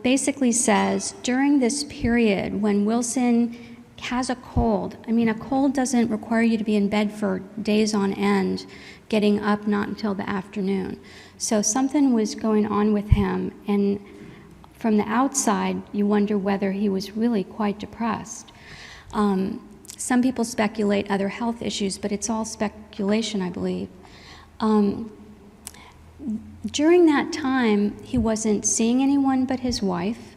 basically says during this period when Wilson has a cold, a cold doesn't require you to be in bed for days on end, getting up not until the afternoon. So something was going on with him, and from the outside, you wonder whether he was really quite depressed. Some people speculate other health issues, but it's all speculation, I believe. During that time, he wasn't seeing anyone but his wife.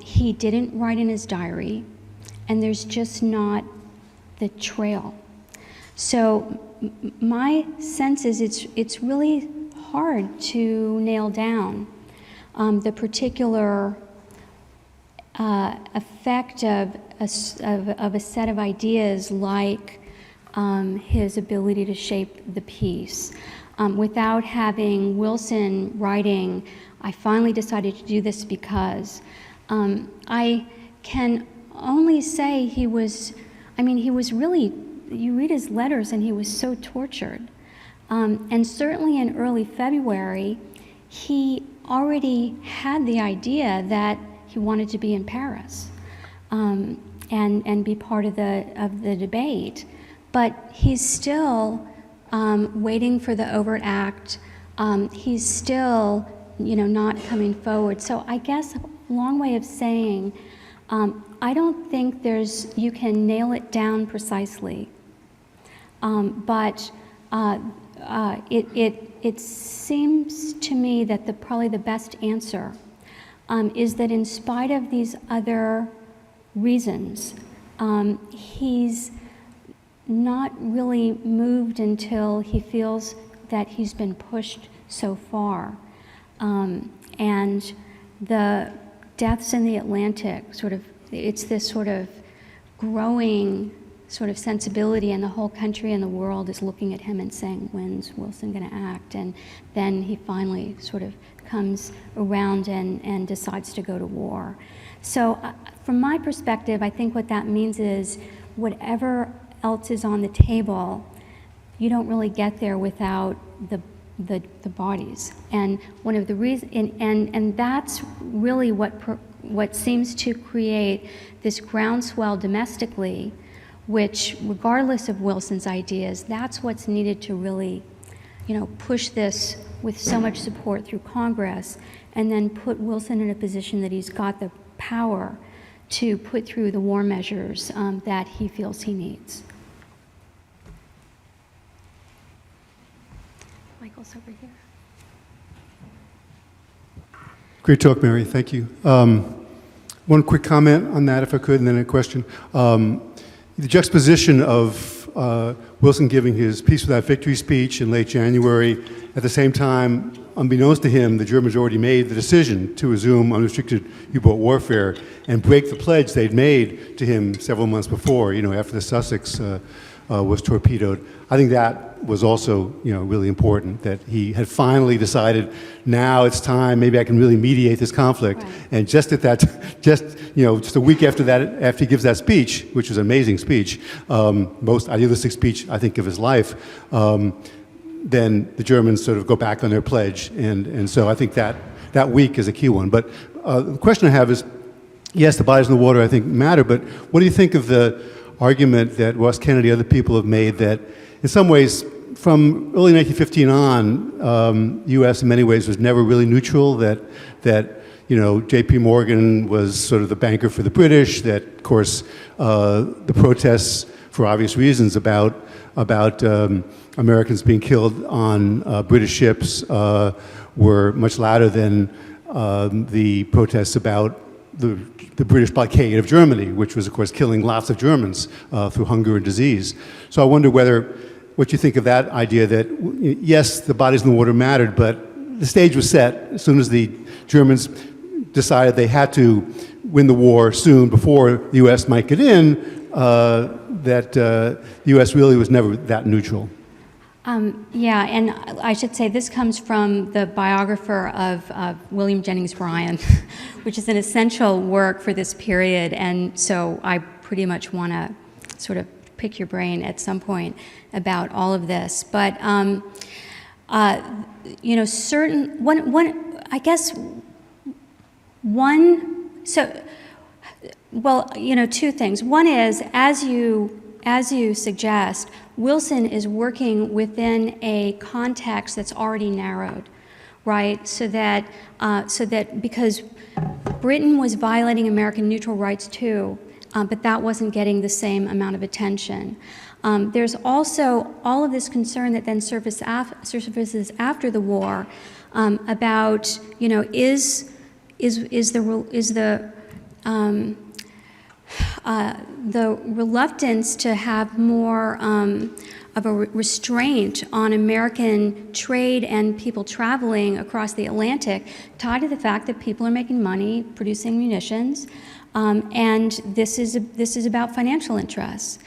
He didn't write in his diary, and there's just not the trail. So my sense is it's really hard to nail down the particular effect of a set of ideas like his ability to shape the peace. Without having Wilson writing, I finally decided to do this because I can only say he was really, you read his letters and he was so tortured. And certainly in early February, he already had the idea that he wanted to be in Paris and be part of the debate. But he's still waiting for the Overt Act. He's still, not coming forward. So I guess a long way of saying, I don't think you can nail it down precisely. But it seems to me that probably the best answer is that in spite of these other reasons, he's not really moved until he feels that he's been pushed so far. And the deaths in the Atlantic, it's this sort of growing sort of sensibility, and the whole country and the world is looking at him and saying, when's Wilson going to act? And then he finally sort of comes around and decides to go to war. So from my perspective, I think what that means is whatever else is on the table, you don't really get there without the bodies. And one of the reasons, and that's really what seems to create this groundswell domestically, which, regardless of Wilson's ideas, that's what's needed to really, push this with so much support through Congress, and then put Wilson in a position that he's got the power to put through the war measures that he feels he needs. Michael's over here. Great talk, Mary. Thank you. One quick comment on that, if I could, and then a question. The juxtaposition of Wilson giving his Peace Without Victory speech in late January, at the same time, unbeknownst to him, the Germans already made the decision to resume unrestricted U-boat warfare and break the pledge they'd made to him several months before, after the Sussex was torpedoed. I think that was also, really important, that he had finally decided, now it's time, maybe I can really mediate this conflict. Right. And just at that, just a week after that, after he gives that speech, which was an amazing speech, most idealistic speech, I think, of his life, then the Germans sort of go back on their pledge. And so I think that week is a key one. But the question I have is, yes, the bodies in the water, I think, matter, but what do you think of the argument that Ross Kennedy and other people have made that, in some ways, from early 1915 on, U.S. in many ways was never really neutral, that J.P. Morgan was sort of the banker for the British, that, of course, the protests, for obvious reasons, about Americans being killed on British ships were much louder than the protests about the British blockade of Germany, which was, of course, killing lots of Germans through hunger and disease. So I wonder what you think of that idea that, yes, the bodies in the water mattered, but the stage was set as soon as the Germans decided they had to win the war soon before the U.S. might get in, that the U.S. really was never that neutral. Yeah, and I should say this comes from the biographer of William Jennings Bryan, which is an essential work for this period, and so I pretty much want to sort of pick your brain at some point about all of this. But two things. One is, as you suggest, Wilson is working within a context that's already narrowed, right? So that because Britain was violating American neutral rights too, but that wasn't getting the same amount of attention. There's also all of this concern that then surfaces after the war about, is the reluctance to have more of a restraint on American trade and people traveling across the Atlantic tied to the fact that people are making money producing munitions, and this is about financial interests.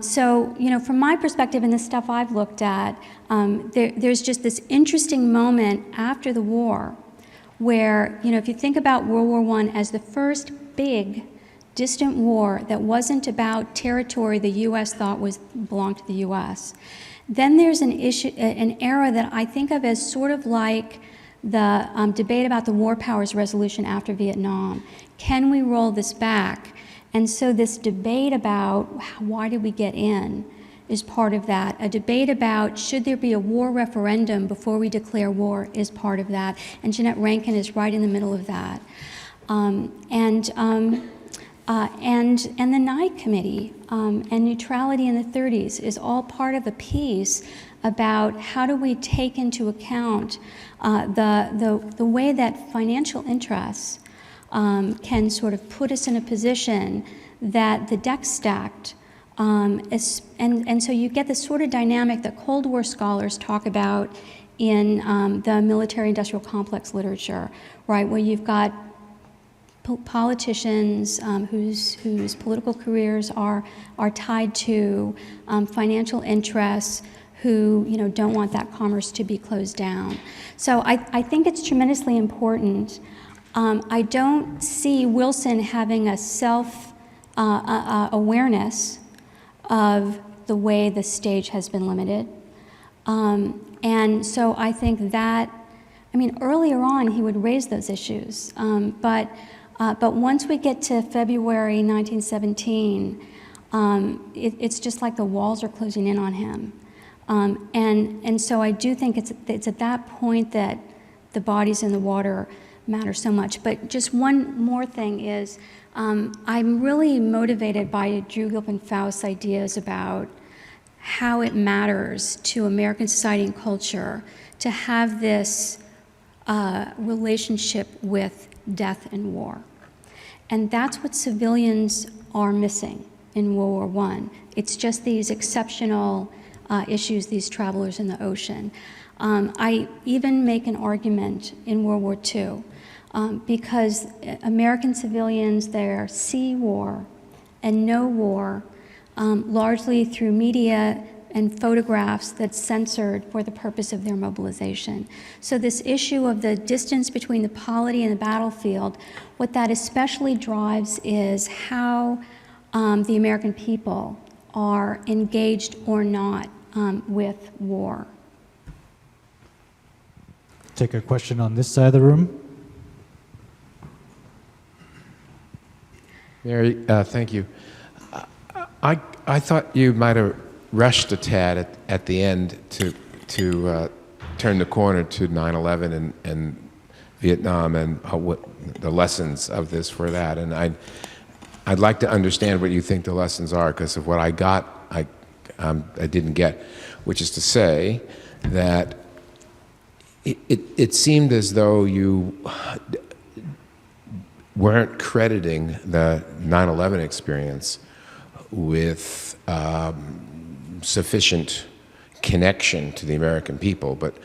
So, from my perspective and the stuff I've looked at, there's just this interesting moment after the war where, if you think about World War I as the first big distant war that wasn't about territory the U.S. thought belonged to the U.S. Then there's an era that I think of as sort of like the debate about the War Powers Resolution after Vietnam. Can we roll this back? And so this debate about why did we get in is part of that. A debate about should there be a war referendum before we declare war is part of that. And Jeanette Rankin is right in the middle of that. And the Nye Committee and neutrality in the 30s is all part of a piece about how do we take into account the way that financial interests can sort of put us in a position that the deck's stacked. And so you get this sort of dynamic that Cold War scholars talk about in the military-industrial complex literature, right, where you've got politicians whose political careers are tied to financial interests who don't want that commerce to be closed down. So I think it's tremendously important. I don't see Wilson having a self-awareness of the way the stage has been limited. And so I think that, earlier on he would raise those issues, but once we get to February 1917, it's just like the walls are closing in on him. And so I do think it's at that point that the bodies in the water matter so much. But just one more thing is, I'm really motivated by Drew Gilpin Faust's ideas about how it matters to American society and culture to have this relationship with death and war. And that's what civilians are missing in World War I. It's just these exceptional issues, these travelers in the ocean. I even make an argument in World War II because American civilians there see war and know war largely through media and photographs that's censored for the purpose of their mobilization. So this issue of the distance between the polity and the battlefield, what that especially drives is how the American people are engaged or not with war. Take a question on this side of the room. Mary, thank you. I thought you might have rushed a tad at the end to turn the corner to 9/11 and Vietnam and what the lessons of this for that. And I'd like to understand what you think the lessons are, because of what I got, I didn't get, which is to say that it seemed as though you weren't crediting the 9/11 experience with sufficient connection to the American people. But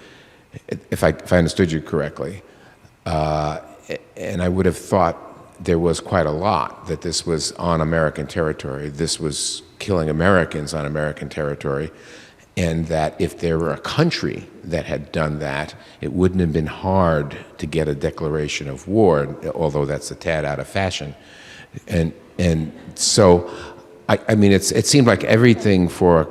if I understood you correctly, and I would have thought there was quite a lot, that this was on American territory, this was killing Americans on American territory, and that if there were a country that had done that, it wouldn't have been hard to get a declaration of war, although that's a tad out of fashion. And so, I mean, it seemed like everything for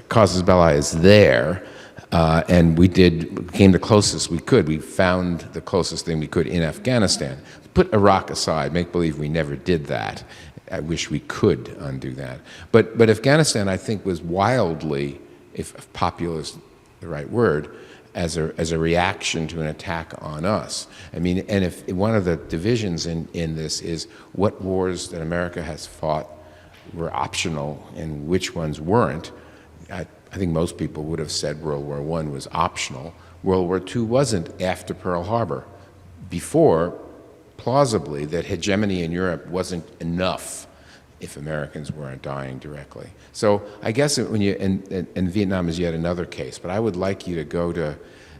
casus belli is there, and we came the closest we could. We found the closest thing we could in Afghanistan. Put Iraq aside, make believe we never did that. I wish we could undo that. But Afghanistan, I think, was wildly, if popular is the right word, as a reaction to an attack on us. I mean, and if one of the divisions in this is what wars that America has fought were optional and which ones weren't, I think most people would have said World War I was optional. World War II wasn't after Pearl Harbor. Before, plausibly, that hegemony in Europe wasn't enough if Americans weren't dying directly. So I guess when you, and Vietnam is yet another case, but I would like you to go to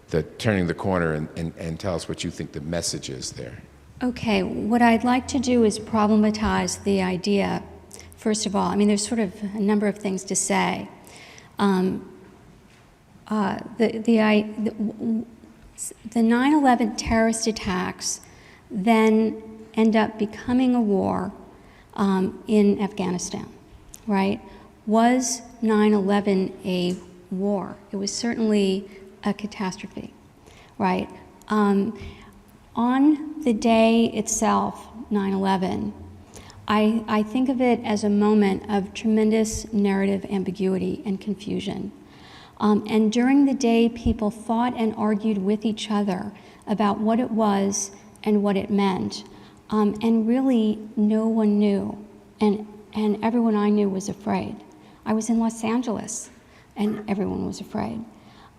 the turning the corner and tell us what you think the message is there. Okay, what I'd like to do is problematize the idea, first of all. I mean, there's sort of a number of things to say. The 9/11 terrorist attacks then end up becoming a war in Afghanistan, right? Was 9/11 a war? It was certainly a catastrophe, right? On the day itself, 9/11, I think of it as a moment of tremendous narrative ambiguity and confusion. And during the day, people fought and argued with each other about what it was and what it meant. And really, no one knew. And everyone I knew was afraid. I was in Los Angeles, and everyone was afraid.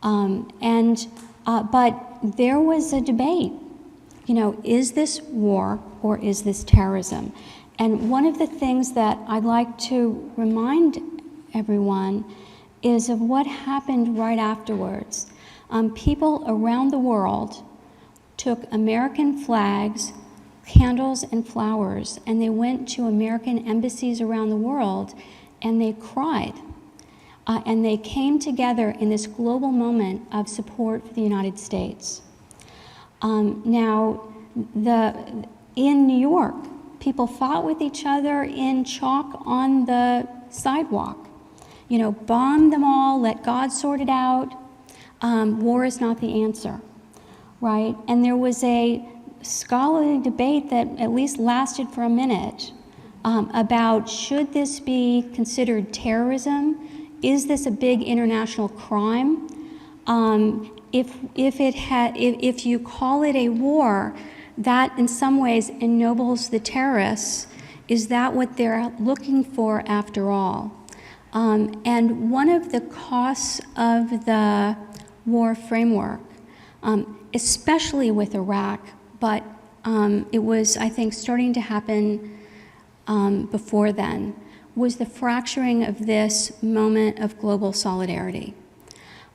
But there was a debate. You know, is this war or is this terrorism? And one of the things that I'd like to remind everyone is of what happened right afterwards. People around the world took American flags, candles, and flowers, and they went to American embassies around the world, and they cried. And they came together in this global moment of support for the United States. Now, in New York, people fought with each other in chalk on the sidewalk. You know, bomb them all, let God sort it out. War is not the answer, right? And there was a scholarly debate that at least lasted for a minute about should this be considered terrorism? Is this a big international crime? If you call it a war, that in some ways ennobles the terrorists. Is that what they're looking for after all? And one of the costs of the war framework, especially with Iraq, but it was, I think, starting to happen before then, was the fracturing of this moment of global solidarity,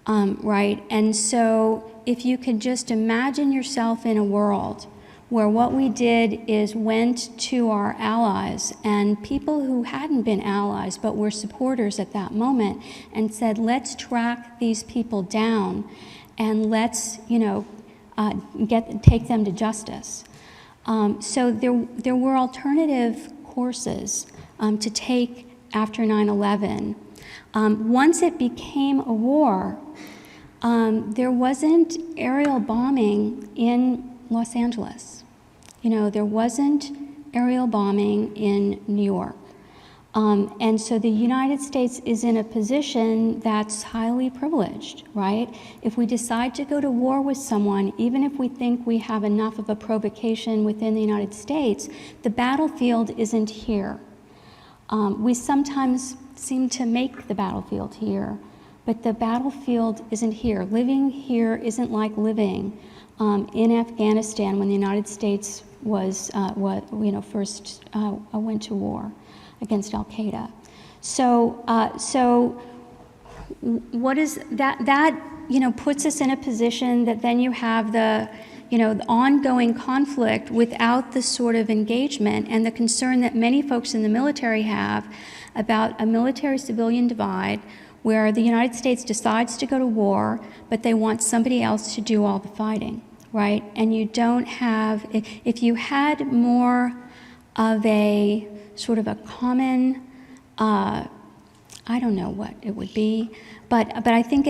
right? And so if you could just imagine yourself in a world where what we did is went to our allies and people who hadn't been allies but were supporters at that moment and said, let's track these people down and let's, you know, take them to justice. So there were alternative courses to take after 9/11. Once it became a war, there wasn't aerial bombing in Los Angeles. You know, there wasn't aerial bombing in New York. And so the United States is in a position that's highly privileged, right? If we decide to go to war with someone, even if we think we have enough of a provocation within the United States, the battlefield isn't here. We sometimes seem to make the battlefield here, but the battlefield isn't here. Living here isn't like living in Afghanistan when the United States was, first went to war against Al-Qaeda. So what is that? That puts us in a position that then you have the ongoing conflict without the sort of engagement and the concern that many folks in the military have about a military-civilian divide where the United States decides to go to war, but they want somebody else to do all the fighting, right? And you don't have, if you had more of a sort of a common, I don't know what it would be, but I think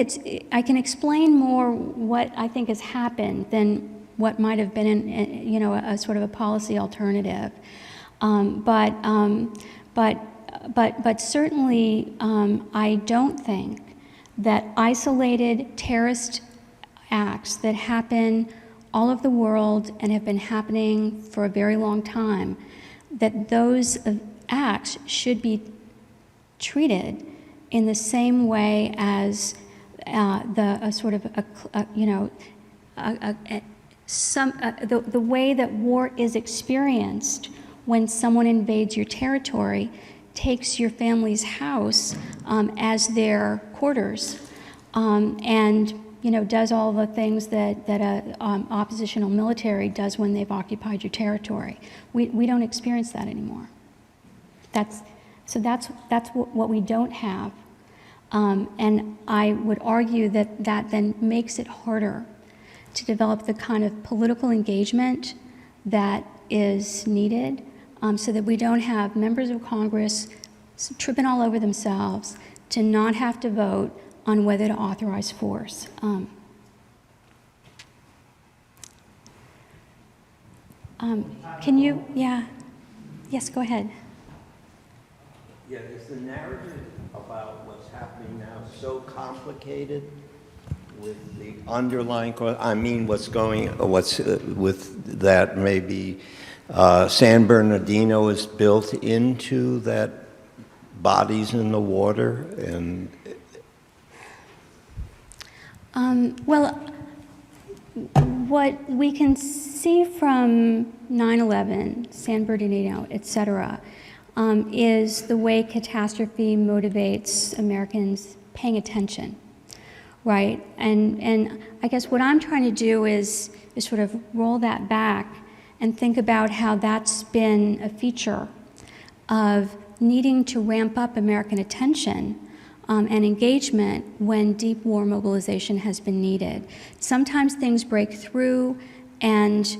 I can explain more what I think has happened than what might have been a sort of a policy alternative. But certainly I don't think that isolated terrorist acts that happen all over the world and have been happening for a very long time, that those acts should be treated in the same way as the way that war is experienced when someone invades your territory, takes your family's house as their quarters, and does all the things that a oppositional military does when they've occupied your territory. We don't experience that anymore. That's what we don't have, and I would argue that then makes it harder to develop the kind of political engagement that is needed, so that we don't have members of Congress tripping all over themselves to not have to vote on whether to authorize force. Can you, yeah. Yes, go ahead. Yeah, is the narrative about what's happening now so complicated with the underlying cause? I mean, what's with that maybe San Bernardino is built into that bodies in the water and. Well, what we can see from 9/11, San Bernardino, et cetera, is the way catastrophe motivates Americans paying attention, right? And I guess what I'm trying to do is sort of roll that back and think about how that's been a feature of needing to ramp up American attention and engagement when deep war mobilization has been needed. Sometimes things break through and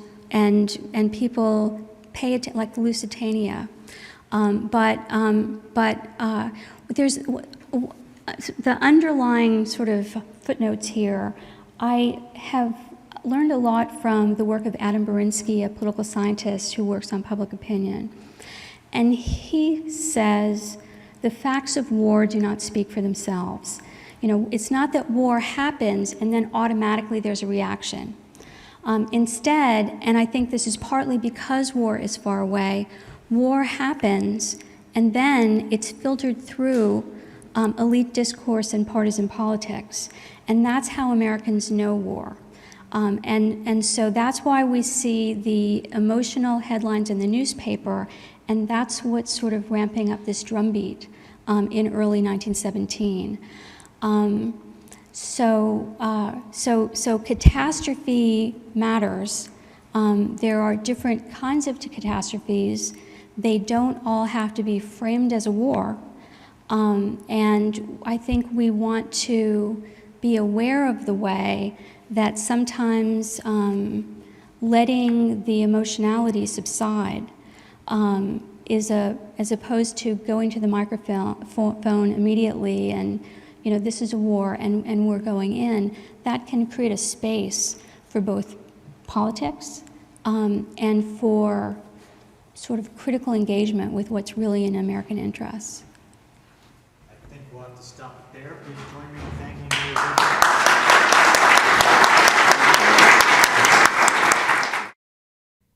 people pay attention, like Lusitania. But there's the underlying sort of footnotes here. I have learned a lot from the work of Adam Berinsky, a political scientist who works on public opinion. And he says, the facts of war do not speak for themselves. You know, it's not that war happens and then automatically there's a reaction. Instead, and I think this is partly because war is far away, war happens and then it's filtered through elite discourse and partisan politics. And that's how Americans know war. And so that's why we see the emotional headlines in the newspaper, and that's what's sort of ramping up this drumbeat in early 1917. So catastrophe matters. There are different kinds of catastrophes. They don't all have to be framed as a war. And I think we want to be aware of the way that sometimes letting the emotionality subside as opposed to going to the microphone immediately and, you know, this is a war and we're going in, that can create a space for both politics and for sort of critical engagement with what's really in American interests. I think we'll have to stop it there. Please join me in thanking Mary Dudziak.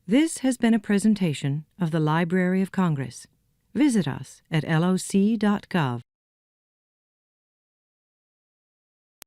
This has been a presentation of the Library of Congress. Visit us at loc.gov.